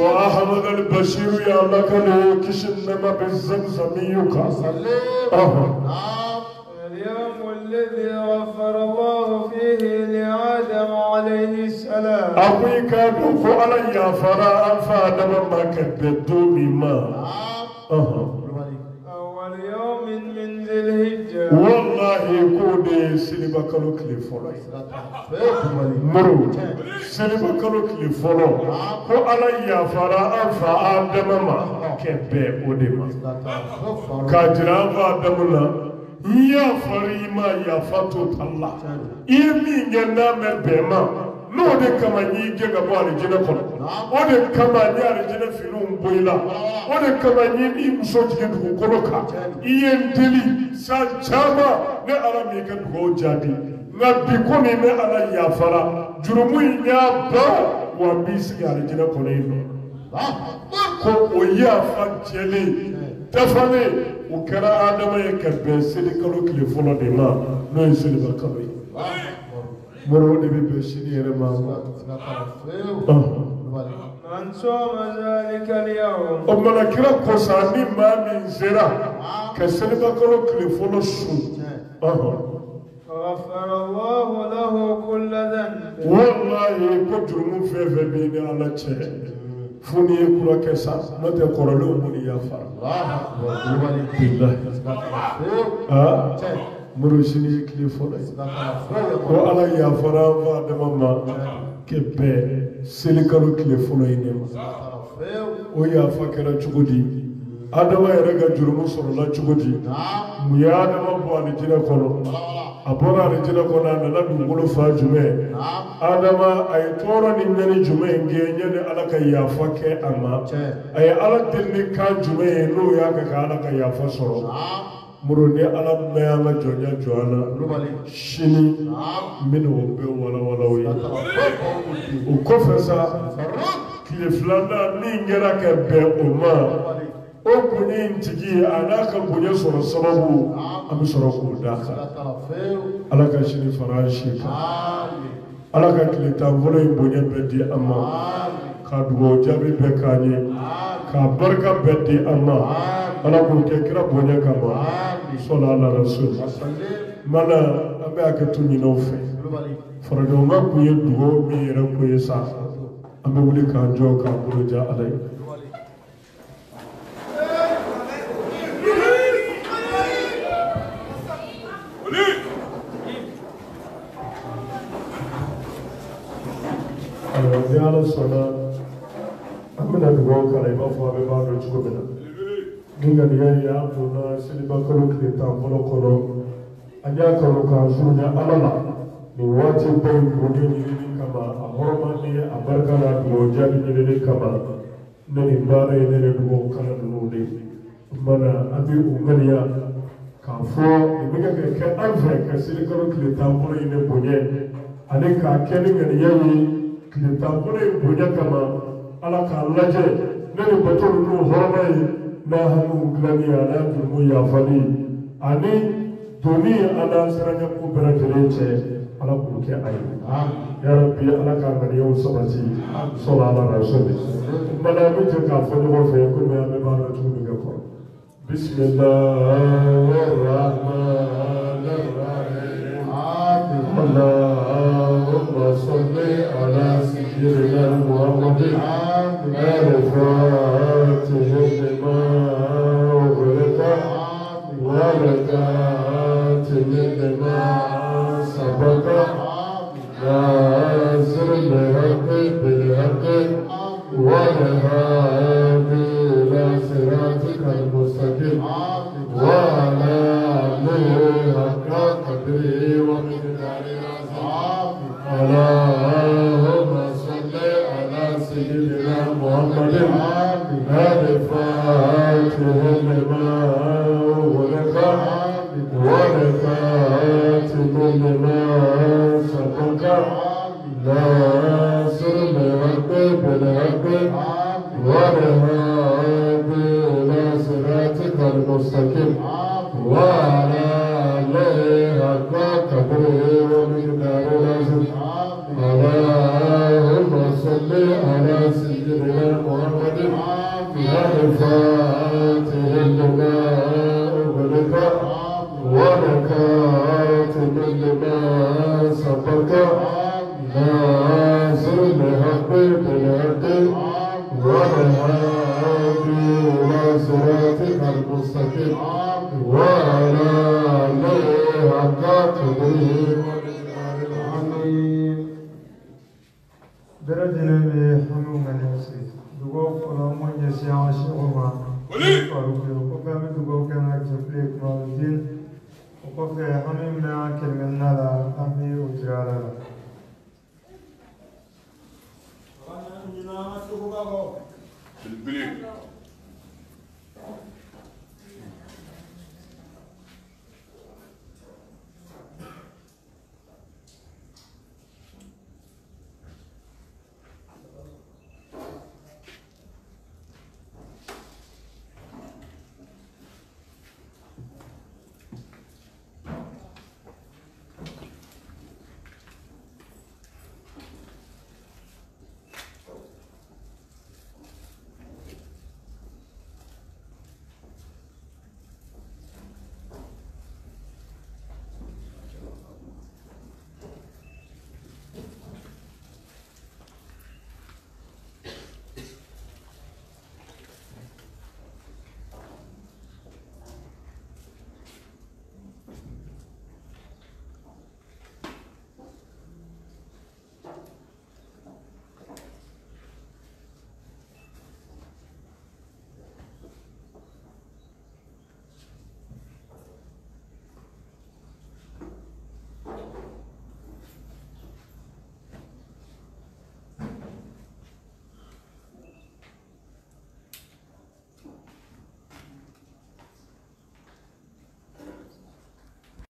وأحمد البشير يا الله كانوا كشنما بالزمزم يوكا اليوم الذي غفر الله فيه لآدم عليه السلام أبوي كانوا فعلا يا فراء فآدم ما كبدوا بما أول يوم من ذي الهجة والله كودي سيلبا كانوا كليفولا مرو سيلبا كانوا كليفولا فعلا يا فراء فآدم ما كبدوا بما كاجرا فآدمنا ya farima ya fatu talla imi ngenda mebema no de kama nyige ga bwali jina kono o de kama nyari jina finu mboila o de kama nyini musoji ke du kono ka iyen deli sa chama ne arami ke du jadi ngabi koni ne ala ya fara jurumu nya ba wa bisi ga jina kono ino ko o ya fa jeli tafane ukara adama ye kabbe sidi kalo kile folo de ma no en sidi ba kalo yi moro de be shini yere ma من صام ذلك اليوم o mala kira ko sani ma min zera ka sidi ba kalo kile folo su غفر الله له كل ذنب wallahi ko jurumu fefe be ni ala che funi kura kesa no te korolo muni ya fa murushini kile fola ko ala ya fara va de mama kebe silikalu kile fola inema o ya fakira chugudi adama ya rega jurumu sorola chugudi mu ya adama bo ali jina kono abora ali jina kono na dungulu fa jume adama ay toro ni ngani jume ngenye ne ala ka ya fake ama ay ala dinni ka jume no ya ka ala ka ya fa soro muruni ala me ala jonya joana shini min wo be wala wala wi o ko fesa kile flanda ni ngera ka be o ma o kuni ntigi anaka bunye soro sababu ami soro ko daka ala ka shini farashi ka ala ka kile tamvolo bunye bedi amma ka duwo jabi be kanye ka barka bedi amma ala ko ke kira bunye kama sola ala rasul mana ambe akatuni no fe farajo ma kuye duwo mi yera kuye sa ambe wuli ka jo ka buruja alai sɔnna an bɛna dugawu k'a la i b'a fɔ a bɛɛ b'a dɔn cogo min na ni ŋaniya ye an donna seliba kalo tile 10 fɔlɔ kɔnɔ an y'a kanu k'a surunya ala la nin waati bɛɛ dugawu ɲinini kama a hɔrɔnmani a barika la dugawu jaabi ɲinini kama ne nin baara ye ne de dugawu kala ninnu de mana an bɛ o ŋaniya k'a fɔ nin bɛ ka kɛ an fɛ ka selikalo tile 10 fɔlɔ in de bonya ani k'a kɛ ni ŋaniya ye tile 10 fɔlɔ in bonya kama ala k'a lajɛ ne ni bato ninnu hɔrɔnma ye n'a hamiw dilanni a n'a jurumu yafali ani doni a n'a siranɲɛko bɛɛ lajɛlen cɛ ala k'o kɛ a ye ya rabbi ala k'a ŋaniyaw sabati sɔrɔ ala rasuli mana an bɛ jɛ k'a fɔ ɲɔgɔn fɛ komi an bɛɛ b'a dɔn cogo min kɛ kɔrɔ bismillahirrahmanirrahim allahumma salli ala sayyidina muhammadin al-fatih lima ughliqa والكاتب لما سبق ناصر الحق بالحق والهادي إلى صراطك المستقيم وعلى آله حق قدره ومقداره العظيم اللهم صل على سيدنا محمد الفاتح لما والكاتب لما سبق ناصر الحق بالحق والهادي إلى صراطك المستقيم وعلى آله حق قدره ومقداره العظيم اللهم صل على سيدنا محمد الفاتح لما أغلق والكاتب لما سبق ناصر الحق بالحق والهادي إلى صراطك المستقيم وعلى آله حق قدره ومقداره العظيم درجنا بحمو من يسير دعوة فلان يسير عشيقهما فاروق وقفة من دعوة كان تفليك موازين وقفة حميم لا كلمة لا أمي وجرالا Bilbili.